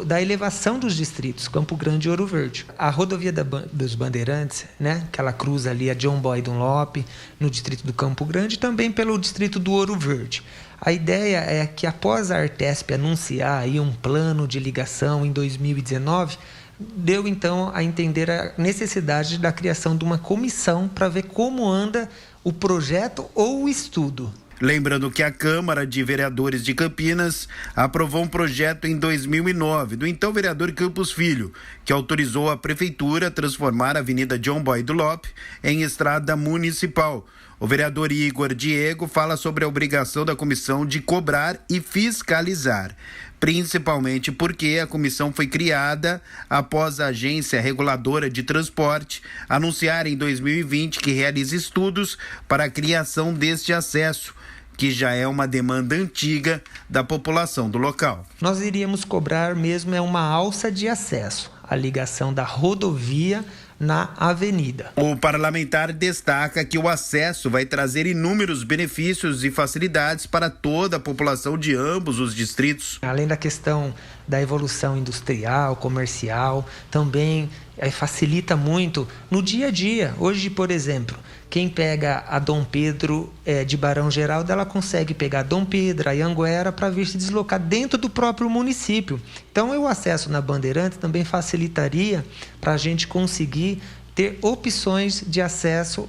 da elevação dos distritos, Campo Grande e Ouro Verde. A rodovia dos Bandeirantes, que ela cruza ali a John Boy Dunlop, no distrito do Campo Grande, e também pelo distrito do Ouro Verde. A ideia é que após a Artesp anunciar aí um plano de ligação em 2019, deu então a entender a necessidade da criação de uma comissão para ver como anda o projeto ou o estudo. Lembrando que a Câmara de Vereadores de Campinas aprovou um projeto em 2009 do então vereador Campos Filho, que autorizou a Prefeitura a transformar a Avenida John Boy Dunlop em estrada municipal. O vereador Igor Diego fala sobre a obrigação da comissão de cobrar e fiscalizar, principalmente porque a comissão foi criada após a Agência Reguladora de Transporte anunciar em 2020 que realiza estudos para a criação deste acesso, que já é uma demanda antiga da população do local. Nós iríamos cobrar mesmo uma alça de acesso, a ligação da rodovia na avenida. O parlamentar destaca que o acesso vai trazer inúmeros benefícios e facilidades para toda a população de ambos os distritos. Além da questão da evolução industrial, comercial, também facilita muito no dia a dia. Hoje, por exemplo, quem pega a Dom Pedro de Barão Geraldo, ela consegue pegar Dom Pedro, a Anhanguera, para vir se deslocar dentro do próprio município. Então, o acesso na Bandeirantes também facilitaria para a gente conseguir ter opções de acesso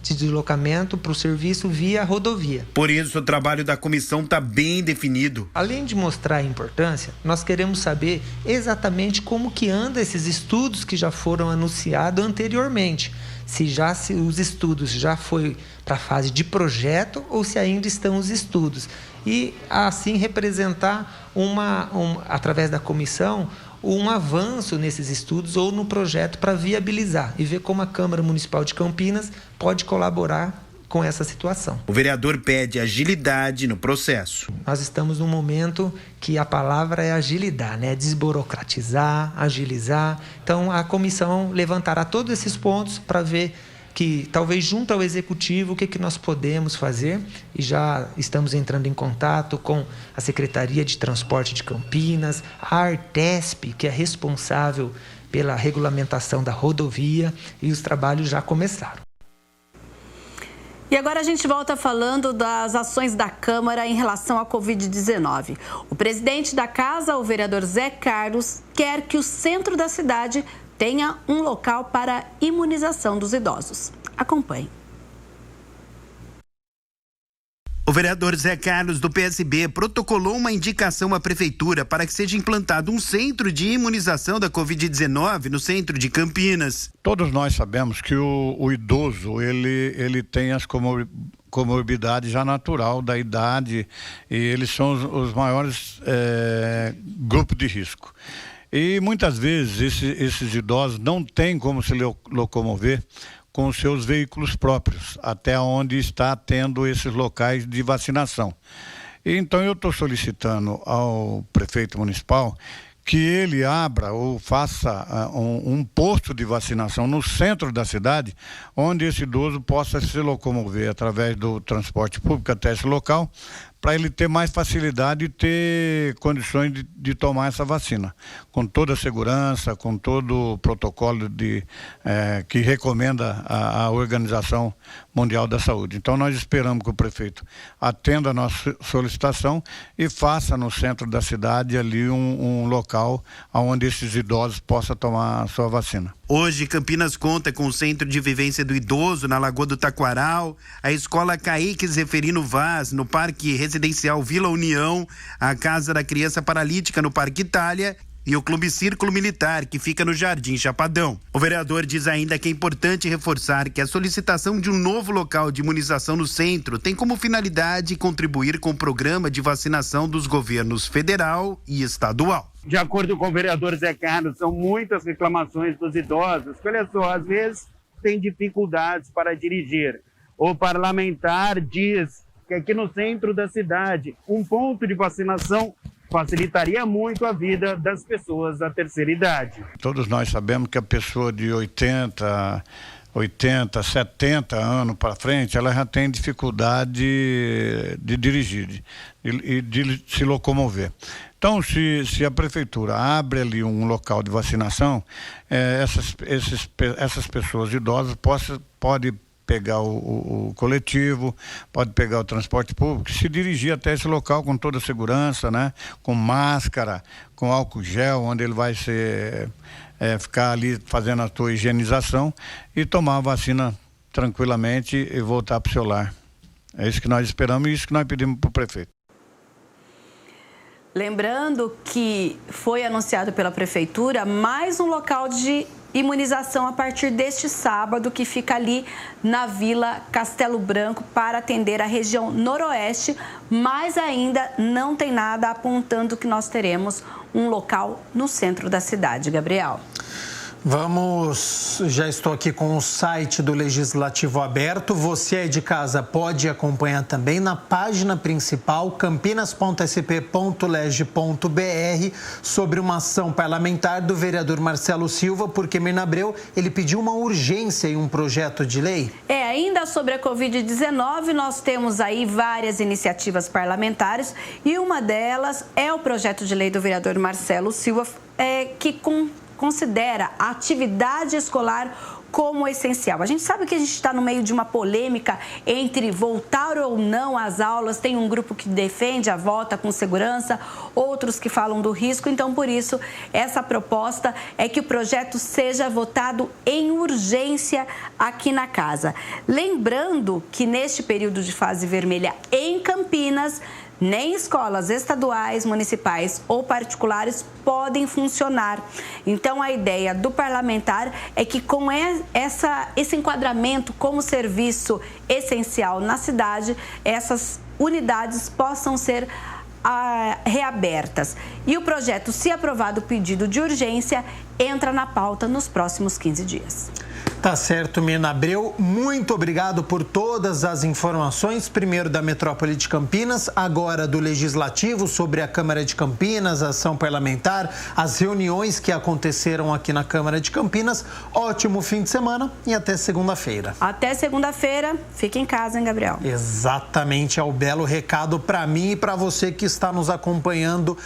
de deslocamento para o serviço via rodovia. Por isso, o trabalho da comissão está bem definido. Além de mostrar a importância, nós queremos saber exatamente como que andam esses estudos que já foram anunciados anteriormente. Se os estudos já foi para a fase de projeto ou se ainda estão os estudos. E assim representar através da comissão um avanço nesses estudos ou no projeto para viabilizar e ver como a Câmara Municipal de Campinas pode colaborar com essa situação. O vereador pede agilidade no processo. Nós estamos num momento que a palavra é agilidade, né? Desburocratizar, agilizar. Então, a comissão levantará todos esses pontos para ver que, talvez junto ao Executivo, o que nós podemos fazer. E já estamos entrando em contato com a Secretaria de Transporte de Campinas, a Artesp, que é responsável pela regulamentação da rodovia, e os trabalhos já começaram. E agora a gente volta falando das ações da Câmara em relação à Covid-19. O presidente da Casa, o vereador Zé Carlos, quer que o centro da cidade tenha um local para imunização dos idosos. Acompanhe. O vereador Zé Carlos, do PSB, protocolou uma indicação à Prefeitura para que seja implantado um centro de imunização da Covid-19 no centro de Campinas. Todos nós sabemos que o idoso, ele tem as comorbidades já natural da idade, e eles são os maiores grupos de risco. E muitas vezes esses idosos não têm como se locomover com os seus veículos próprios, até onde está tendo esses locais de vacinação. Então eu estou solicitando ao prefeito municipal que ele abra ou faça um posto de vacinação no centro da cidade, onde esse idoso possa se locomover através do transporte público até esse local, para ele ter mais facilidade e ter condições de tomar essa vacina, com toda a segurança, com todo o protocolo que recomenda a Organização Mundial da Saúde. Então nós esperamos que o prefeito atenda a nossa solicitação e faça no centro da cidade ali um local onde esses idosos possam tomar a sua vacina. Hoje, Campinas conta com o Centro de Vivência do Idoso na Lagoa do Taquaral, a Escola Caíque Zeferino Vaz, no Parque Residencial Vila União, a Casa da Criança Paralítica no Parque Itália e o Clube Círculo Militar, que fica no Jardim Chapadão. O vereador diz ainda que é importante reforçar que a solicitação de um novo local de imunização no centro tem como finalidade contribuir com o programa de vacinação dos governos federal e estadual. De acordo com o vereador Zé Carlos, são muitas reclamações dos idosos, que, olha só, às vezes têm dificuldades para dirigir. O parlamentar diz que aqui no centro da cidade, um ponto de vacinação facilitaria muito a vida das pessoas da terceira idade. Todos nós sabemos que a pessoa de 80, 70 anos para frente, ela já tem dificuldade de dirigir e de se locomover. Então, se a prefeitura abre ali um local de vacinação, essas pessoas idosas podem pegar o coletivo, pode pegar o transporte público, se dirigir até esse local com toda a segurança, né? Com máscara, com álcool gel, onde ele vai ficar ali fazendo a sua higienização e tomar a vacina tranquilamente e voltar para o seu lar. É isso que nós esperamos e isso que nós pedimos para o prefeito. Lembrando que foi anunciado pela Prefeitura mais um local de imunização a partir deste sábado, que fica ali na Vila Castelo Branco para atender a região noroeste, mas ainda não tem nada apontando que nós teremos um local no centro da cidade. Gabriel. Já estou aqui com o site do Legislativo aberto. Você aí de casa pode acompanhar também na página principal campinas.sp.leg.br sobre uma ação parlamentar do vereador Marcelo Silva, porque Mirna Abreu, ele pediu uma urgência em um projeto de lei. Ainda sobre a Covid-19, nós temos aí várias iniciativas parlamentares e uma delas é o projeto de lei do vereador Marcelo Silva, que considera a atividade escolar como essencial. A gente sabe que a gente está no meio de uma polêmica entre voltar ou não às aulas. Tem um grupo que defende a volta com segurança, outros que falam do risco. Então, por isso, essa proposta é que o projeto seja votado em urgência aqui na casa. Lembrando que neste período de fase vermelha em Campinas, nem escolas estaduais, municipais ou particulares podem funcionar. Então, a ideia do parlamentar é que com esse enquadramento como serviço essencial na cidade, essas unidades possam ser reabertas. E o projeto, se aprovado o pedido de urgência, entra na pauta nos próximos 15 dias. Tá certo, Mirna Abreu. Muito obrigado por todas as informações. Primeiro da Metrópole de Campinas, agora do Legislativo sobre a Câmara de Campinas, a ação parlamentar, as reuniões que aconteceram aqui na Câmara de Campinas. Ótimo fim de semana e até segunda-feira. Até segunda-feira. Fique em casa, hein, Gabriel? Exatamente, é o belo recado para mim e para você que está nos acompanhando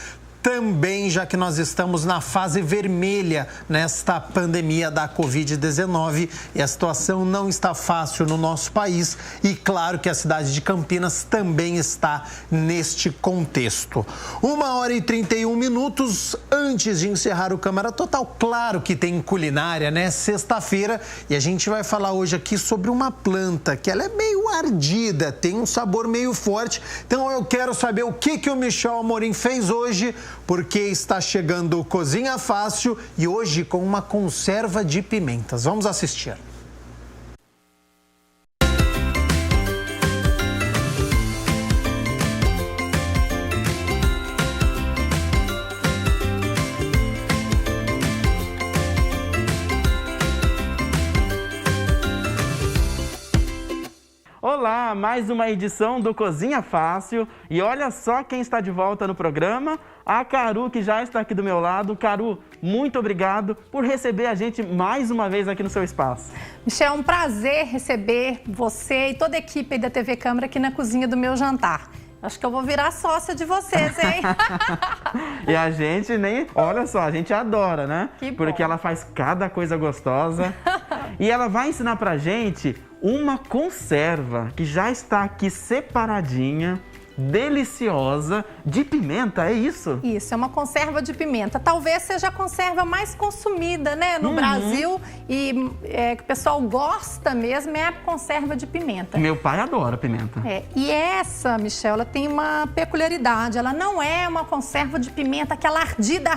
também, já que nós estamos na fase vermelha nesta pandemia da Covid-19 e a situação não está fácil no nosso país e claro que a cidade de Campinas também está neste contexto. 1h31 antes de encerrar o Câmara Total. Claro que tem culinária, né? Sexta-feira, e a gente vai falar hoje aqui sobre uma planta que ela é meio ardida, tem um sabor meio forte. Então eu quero saber o que o Michel Amorim fez hoje, porque está chegando o Cozinha Fácil e hoje com uma conserva de pimentas. Vamos assistir. Olá, mais uma edição do Cozinha Fácil e olha só quem está de volta no programa, a Caru, que já está aqui do meu lado. Caru, muito obrigado por receber a gente mais uma vez aqui no seu espaço. Michel, é um prazer receber você e toda a equipe da TV Câmara aqui na cozinha do meu jantar. Acho que eu vou virar sócia de vocês, hein? E a gente nem... Olha só, a gente adora, né? Que bom. Porque ela faz cada coisa gostosa. E ela vai ensinar pra gente uma conserva que já está aqui separadinha, deliciosa, de pimenta, é isso? Isso, é uma conserva de pimenta. Talvez seja a conserva mais consumida, né, no Brasil e que o pessoal gosta mesmo, é a conserva de pimenta. Meu pai adora pimenta. E essa, Michel, ela tem uma peculiaridade. Ela não é uma conserva de pimenta, aquela ardida.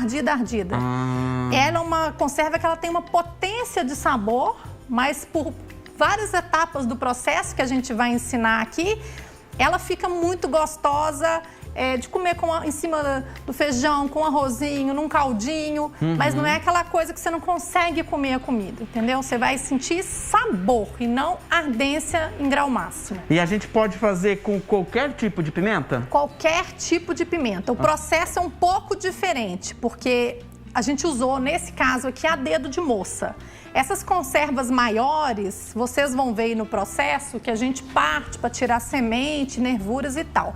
Ela é uma conserva que ela tem uma potência de sabor, mas por várias etapas do processo que a gente vai ensinar aqui, ela fica muito gostosa de comer em cima do feijão, com arrozinho, num caldinho, mas não é aquela coisa que você não consegue comer a comida, entendeu? Você vai sentir sabor e não ardência em grau máximo. E a gente pode fazer com qualquer tipo de pimenta? Qualquer tipo de pimenta. O processo é um pouco diferente, porque a gente usou, nesse caso aqui, a dedo de moça. Essas conservas maiores, vocês vão ver aí no processo que a gente parte para tirar semente, nervuras e tal.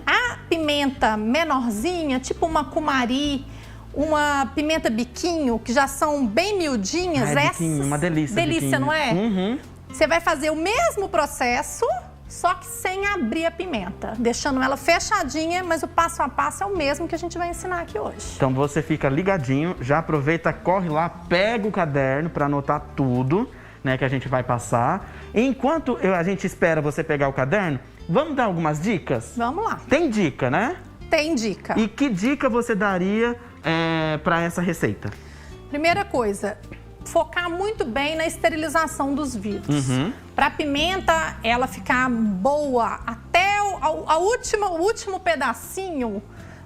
A pimenta menorzinha, tipo uma cumari, uma pimenta biquinho, que já são bem miudinhas. Biquinho, uma delícia. Delícia, biquinho. Não é? Você vai fazer o mesmo processo, só que sem abrir a pimenta, deixando ela fechadinha, mas o passo a passo é o mesmo que a gente vai ensinar aqui hoje. Então você fica ligadinho, já aproveita, corre lá, pega o caderno para anotar tudo, né, que a gente vai passar. Enquanto a gente espera você pegar o caderno, vamos dar algumas dicas? Vamos lá. Tem dica, né? Tem dica. E que dica você daria para essa receita? Primeira coisa, focar muito bem na esterilização dos vidros. Para a pimenta ela ficar boa até o último pedacinho,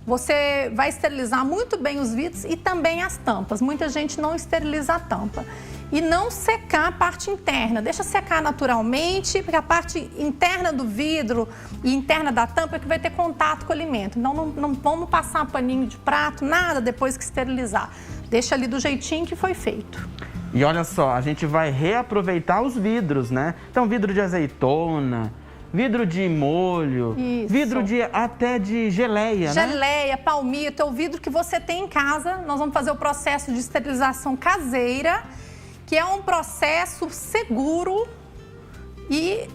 você vai esterilizar muito bem os vidros e também as tampas. Muita gente não esteriliza a tampa. E não secar a parte interna, deixa secar naturalmente, porque a parte interna do vidro e interna da tampa é que vai ter contato com o alimento. Então não vamos passar paninho de prato, nada depois que esterilizar. Deixa ali do jeitinho que foi feito. E olha só, a gente vai reaproveitar os vidros, né? Então, vidro de azeitona, vidro de molho, vidro até de geleia, né? Geleia, palmito, é o vidro que você tem em casa. Nós vamos fazer o processo de esterilização caseira, que é um processo seguro e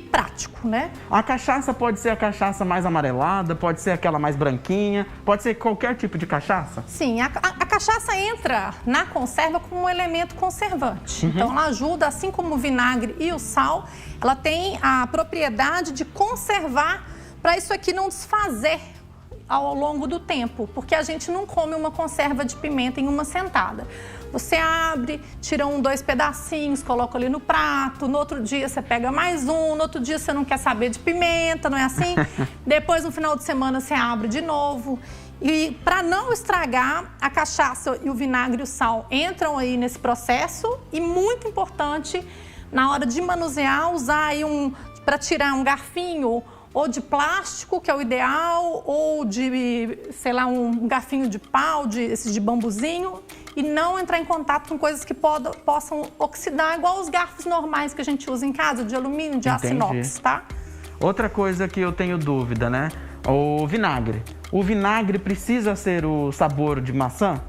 prático, né? A cachaça pode ser a cachaça mais amarelada, pode ser aquela mais branquinha, pode ser qualquer tipo de cachaça? Sim, a cachaça entra na conserva como um elemento conservante. Então, ela ajuda, assim como o vinagre e o sal, ela tem a propriedade de conservar para isso aqui não desfazer ao longo do tempo, porque a gente não come uma conserva de pimenta em uma sentada. Você abre, tira 2 pedacinhos, coloca ali no prato, no outro dia você pega mais um, no outro dia você não quer saber de pimenta, não é assim? Depois, no final de semana, você abre de novo. E para não estragar, a cachaça e o vinagre e o sal entram aí nesse processo. E muito importante, na hora de manusear, usar aí para tirar um garfinho ou de plástico, que é o ideal, ou de, sei lá, um garfinho de pau, esses de bambuzinho, e não entrar em contato com coisas que possam oxidar, igual os garfos normais que a gente usa em casa, de alumínio, de aço inox, tá? Outra coisa que eu tenho dúvida, né? O vinagre. O vinagre precisa ser o sabor de maçã?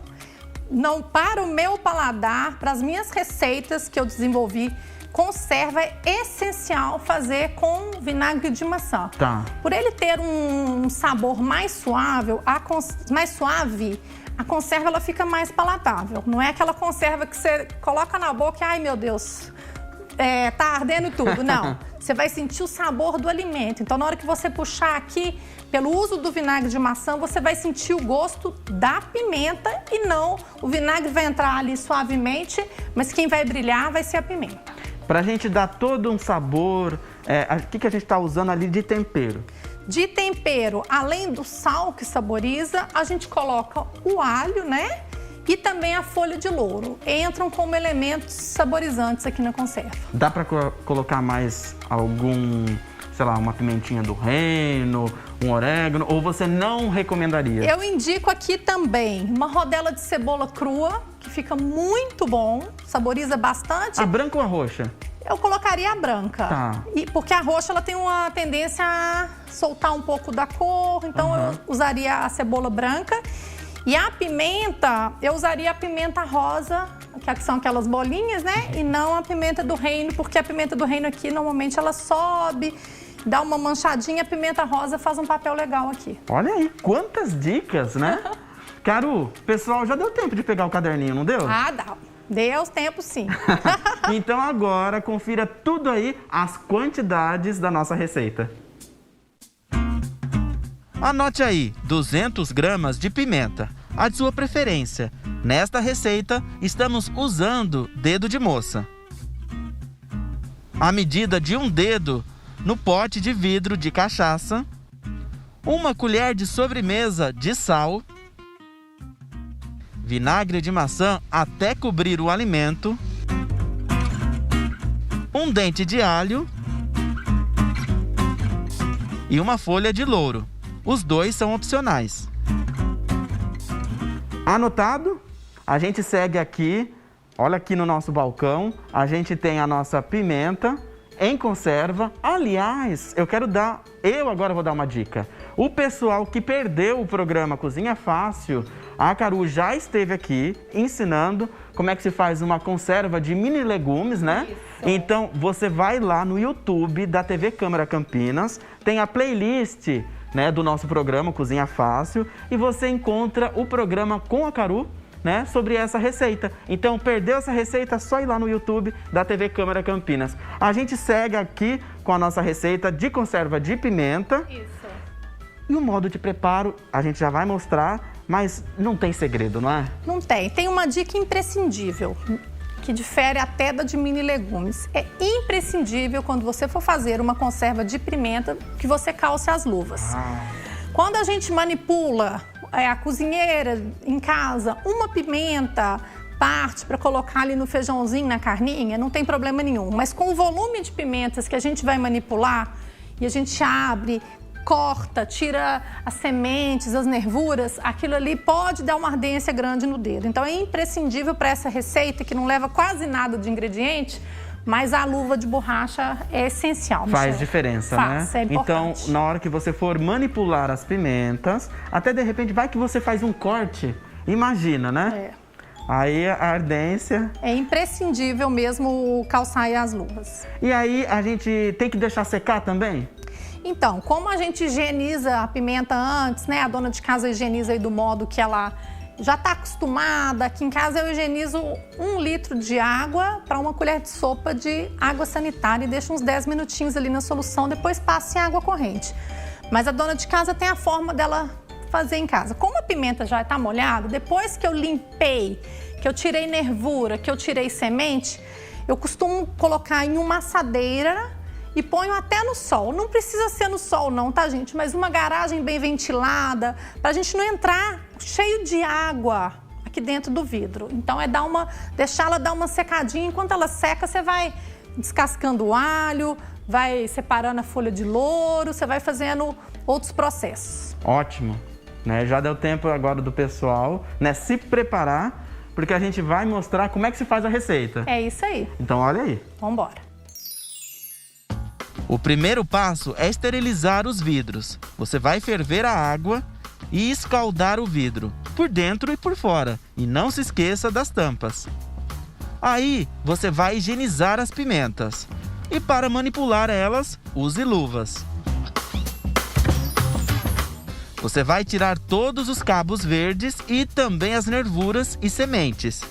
Não, para o meu paladar, para as minhas receitas que eu desenvolvi, conserva é essencial fazer com vinagre de maçã. Tá. Por ele ter um sabor mais suave, a conserva ela fica mais palatável. Não é aquela conserva que você coloca na boca e, ai meu Deus, tá ardendo tudo. Não, você vai sentir o sabor do alimento. Então, na hora que você puxar aqui, pelo uso do vinagre de maçã, você vai sentir o gosto da pimenta e não o vinagre vai entrar ali suavemente, mas quem vai brilhar vai ser a pimenta. Pra gente dar todo um sabor, o que a gente tá usando ali de tempero? De tempero, além do sal que saboriza, a gente coloca o alho, né? E também a folha de louro. Entram como elementos saborizantes aqui na conserva. Dá pra colocar mais algum, sei lá, uma pimentinha do reino, um orégano, ou você não recomendaria? Eu indico aqui também uma rodela de cebola crua, que fica muito bom, saboriza bastante. A branca ou a roxa? Eu colocaria a branca. Tá. Porque a roxa ela tem uma tendência a soltar um pouco da cor, então eu usaria a cebola branca. E a pimenta, eu usaria a pimenta rosa, que são aquelas bolinhas, né? E não a pimenta do reino, porque a pimenta do reino aqui, normalmente, ela sobe, dá uma manchadinha, a pimenta rosa faz um papel legal aqui. Olha aí, quantas dicas, né? Caru, pessoal, já deu tempo de pegar o caderninho, não deu? Ah, dá. Deu tempo, sim. Então agora, confira tudo aí, as quantidades da nossa receita. Anote aí, 200 gramas de pimenta, a de sua preferência. Nesta receita, estamos usando dedo de moça. A medida de um dedo no pote de vidro de cachaça. Uma colher de sobremesa de sal. Vinagre de maçã até cobrir o alimento. Um dente de alho. E uma folha de louro. Os dois são opcionais. Anotado? A gente segue aqui, olha aqui no nosso balcão, a gente tem a nossa pimenta em conserva. Aliás, eu agora vou dar uma dica. O pessoal que perdeu o programa Cozinha Fácil, a Caru já esteve aqui ensinando como é que se faz uma conserva de mini legumes, né? Isso. Então, você vai lá no YouTube da TV Câmara Campinas, tem a playlist, né, do nosso programa Cozinha Fácil, e você encontra o programa com a Caru, né, sobre essa receita. Então, perdeu essa receita, é só ir lá no YouTube da TV Câmara Campinas. A gente segue aqui com a nossa receita de conserva de pimenta. Isso. E o modo de preparo a gente já vai mostrar, mas não tem segredo, não é? Não tem. Tem uma dica imprescindível, que difere até da de mini legumes. É imprescindível, quando você for fazer uma conserva de pimenta, que você calce as luvas. Quando a gente manipula a cozinheira em casa, uma pimenta parte para colocar ali no feijãozinho, na carninha, não tem problema nenhum. Mas com o volume de pimentas que a gente vai manipular, e a gente abre, corta, tira as sementes, as nervuras, aquilo ali pode dar uma ardência grande no dedo. Então é imprescindível para essa receita, que não leva quase nada de ingrediente, mas a luva de borracha é essencial. Faz diferença, né? É importante. Então, na hora que você for manipular as pimentas, até de repente vai que você faz um corte, imagina, né? Aí a ardência... É imprescindível mesmo calçar aí as luvas. E aí a gente tem que deixar secar também? Então, como a gente higieniza a pimenta antes, né? A dona de casa higieniza aí do modo que ela já está acostumada. Aqui em casa eu higienizo 1 litro de água para 1 colher de sopa de água sanitária e deixo uns 10 minutinhos ali na solução, depois passo em água corrente. Mas a dona de casa tem a forma dela fazer em casa. Como a pimenta já está molhada, depois que eu limpei, que eu tirei nervura, que eu tirei semente, eu costumo colocar em uma assadeira e ponho até no sol. Não precisa ser no sol não, tá, gente? Mas uma garagem bem ventilada, pra gente não entrar cheio de água aqui dentro do vidro. Então deixar ela dar uma secadinha. Enquanto ela seca, você vai descascando o alho, vai separando a folha de louro, você vai fazendo outros processos. Ótimo, né? Já deu tempo agora do pessoal, né, se preparar, porque a gente vai mostrar como é que se faz a receita. É isso aí. Então olha aí. Vamos embora. O primeiro passo é esterilizar os vidros. Você vai ferver a água e escaldar o vidro, por dentro e por fora. E não se esqueça das tampas. Aí, você vai higienizar as pimentas. E para manipular elas, use luvas. Você vai tirar todos os cabos verdes e também as nervuras e sementes.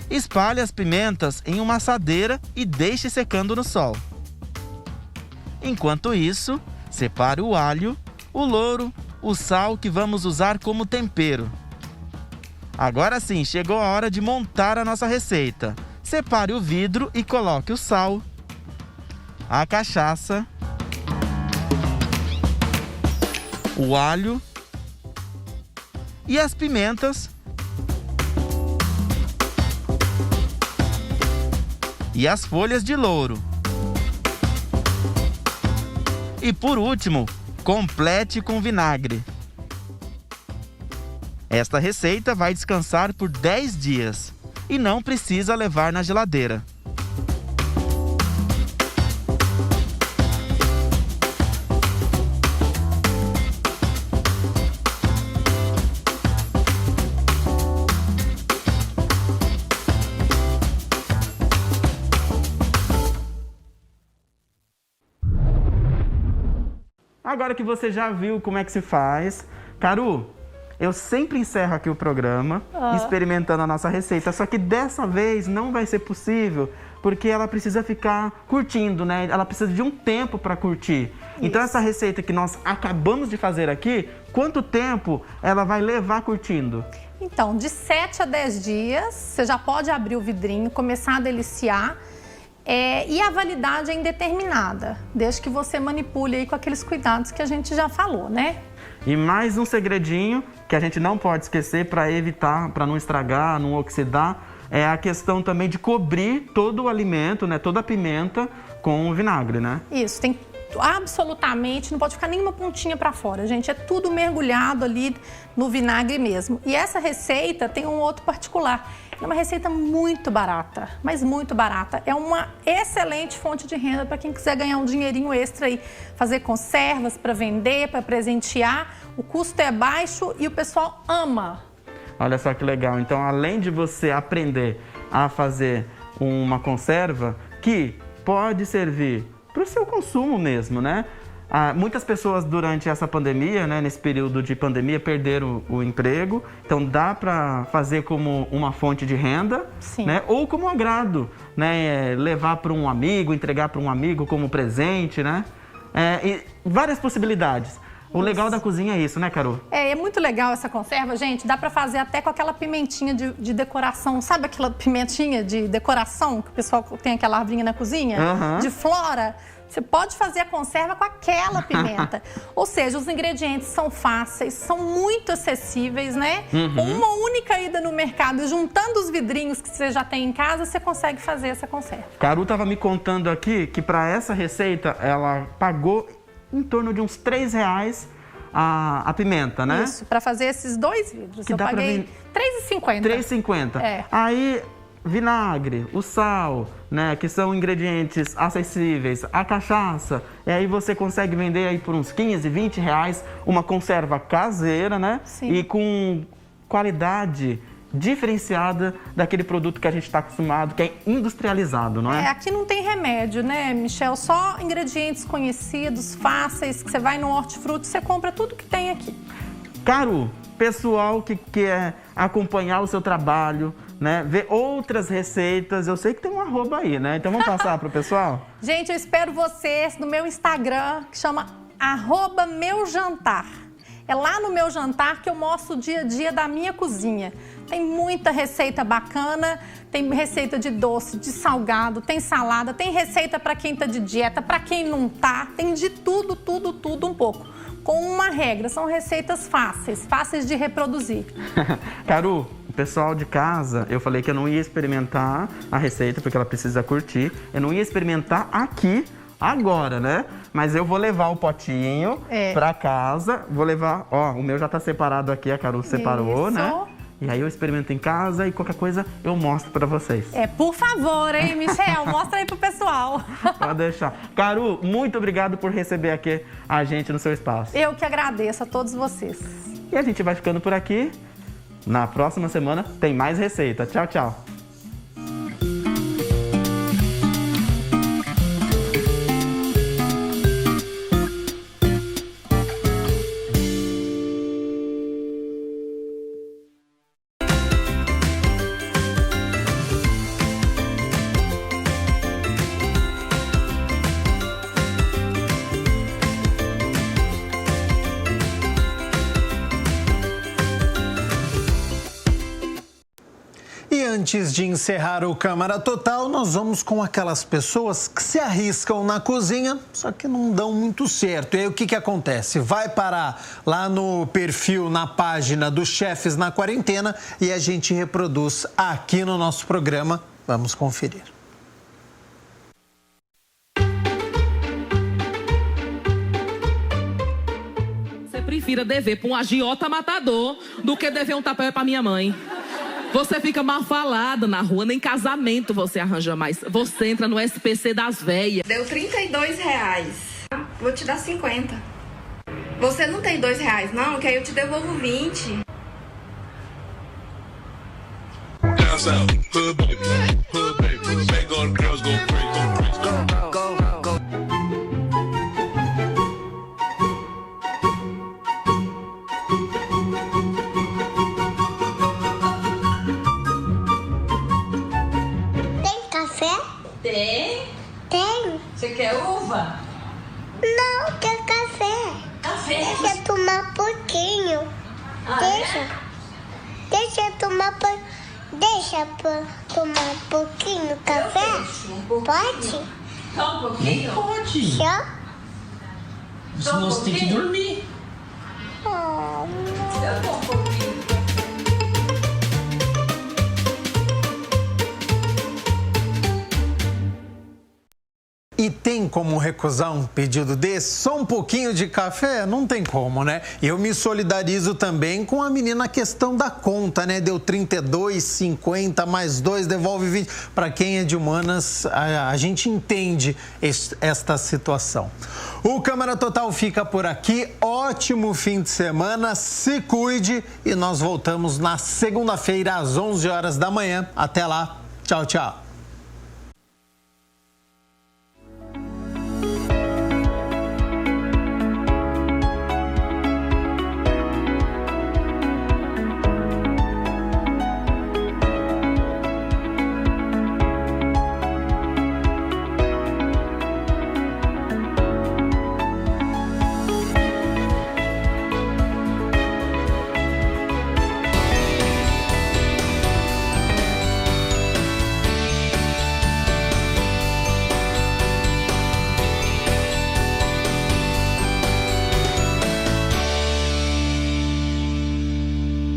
Espalhe as pimentas em uma assadeira e deixe secando no sol. Enquanto isso, separe o alho, o louro, o sal que vamos usar como tempero. Agora sim, chegou a hora de montar a nossa receita. Separe o vidro e coloque o sal, a cachaça, o alho e as pimentas e as folhas de louro. E por último, complete com vinagre. Esta receita vai descansar por 10 dias e não precisa levar na geladeira. Agora que você já viu como é que se faz, Caru, eu sempre encerro aqui o programa experimentando a nossa receita, só que dessa vez não vai ser possível, porque ela precisa ficar curtindo, né? Ela precisa de um tempo para curtir. Isso. Então essa receita que nós acabamos de fazer aqui, quanto tempo ela vai levar curtindo? Então, de 7 a 10 dias, você já pode abrir o vidrinho, começar a deliciar. E a validade é indeterminada, desde que você manipule aí com aqueles cuidados que a gente já falou, né? E mais um segredinho que a gente não pode esquecer para evitar, para não estragar, não oxidar, é a questão também de cobrir todo o alimento, né, toda a pimenta com o vinagre, né? Isso, tem absolutamente, não pode ficar nenhuma pontinha para fora, gente, é tudo mergulhado ali no vinagre mesmo. E essa receita tem um outro particular. É uma receita muito barata, mas muito barata. É uma excelente fonte de renda para quem quiser ganhar um dinheirinho extra aí, fazer conservas para vender, para presentear. O custo é baixo e o pessoal ama. Olha só que legal. Então, além de você aprender a fazer uma conserva que pode servir para o seu consumo mesmo, né? Muitas pessoas durante essa pandemia, né, nesse período de pandemia, perderam o emprego. Então dá para fazer como uma fonte de renda, né, ou como agrado, né, levar para um amigo, entregar para um amigo como presente, né? E várias possibilidades. O legal da cozinha é isso, né, Carol? É muito legal essa conserva, gente. Dá para fazer até com aquela pimentinha de decoração. Sabe aquela pimentinha de decoração que o pessoal tem aquela arvinha na cozinha? De flora? Você pode fazer a conserva com aquela pimenta. Ou seja, os ingredientes são fáceis, são muito acessíveis, né? Com uma única ida no mercado, juntando os vidrinhos que você já tem em casa, você consegue fazer essa conserva. Caru estava me contando aqui que para essa receita, ela pagou em torno de uns R$3 a pimenta, né? Isso, para fazer esses 2 vidros. Eu paguei R$3,50. R$3,50. Aí, vinagre, o sal, né, que são ingredientes acessíveis, a cachaça, e aí você consegue vender aí por uns R$15, R$20 uma conserva caseira, né? Sim. E com qualidade diferenciada daquele produto que a gente está acostumado, que é industrializado, não é? Aqui não tem remédio, né, Michel? Só ingredientes conhecidos, fáceis, que você vai no hortifruti, você compra tudo que tem aqui. Caru, pessoal que quer acompanhar o seu trabalho, né, ver outras receitas, eu sei que tem uma arroba aí, né? Então vamos passar pro pessoal? Gente, eu espero vocês no meu Instagram, que chama @meujantar. É lá no Meu Jantar que eu mostro o dia a dia da minha cozinha. Tem muita receita bacana, tem receita de doce, de salgado, tem salada, tem receita para quem tá de dieta, para quem não tá, tem de tudo, tudo um pouco. Com uma regra, são receitas fáceis de reproduzir. Caru, o pessoal de casa, eu falei que eu não ia experimentar a receita, porque ela precisa curtir. Eu não ia experimentar aqui, agora, né? Mas eu vou levar o potinho pra casa, vou levar... Ó, o meu já tá separado aqui, a Caru separou, Isso. né? E aí eu experimento em casa e qualquer coisa eu mostro pra vocês. Por favor, hein, Michel? Mostra aí pro pessoal. Pode deixar. Caru, muito obrigado por receber aqui a gente no seu espaço. Eu que agradeço a todos vocês. E a gente vai ficando por aqui. Na próxima semana tem mais receita. Tchau, tchau. Antes de encerrar o Câmara Total, nós vamos com aquelas pessoas que se arriscam na cozinha, só que não dão muito certo. E aí o que acontece? Vai parar lá no perfil, na página dos Chefes na Quarentena e a gente reproduz aqui no nosso programa. Vamos conferir. Você prefira dever para um agiota matador do que dever um tapete para minha mãe. Você fica mal falada na rua, nem casamento você arranja mais. Você entra no SPC das véias. Deu R$32. Vou te dar 50. Você não tem R$2 não? Que aí eu te devolvo 20. Tem? Tem. Você quer uva? Não, quer café. Café? Deixa eu tomar pouquinho. Deixa eu tomar tomar um pouquinho café? Pode? Só um pouquinho? Pode. Só? Senão você tem que dormir. Eu tô um pouquinho. E tem como recusar um pedido desse? Só um pouquinho de café? Não tem como, né? Eu me solidarizo também com a menina na questão da conta, né? Deu 32,50 mais 2, devolve 20. Para quem é de humanas, a gente entende esta situação. O Câmara Total fica por aqui. Ótimo fim de semana, se cuide e nós voltamos na segunda-feira às 11 horas da manhã. Até lá, tchau, tchau.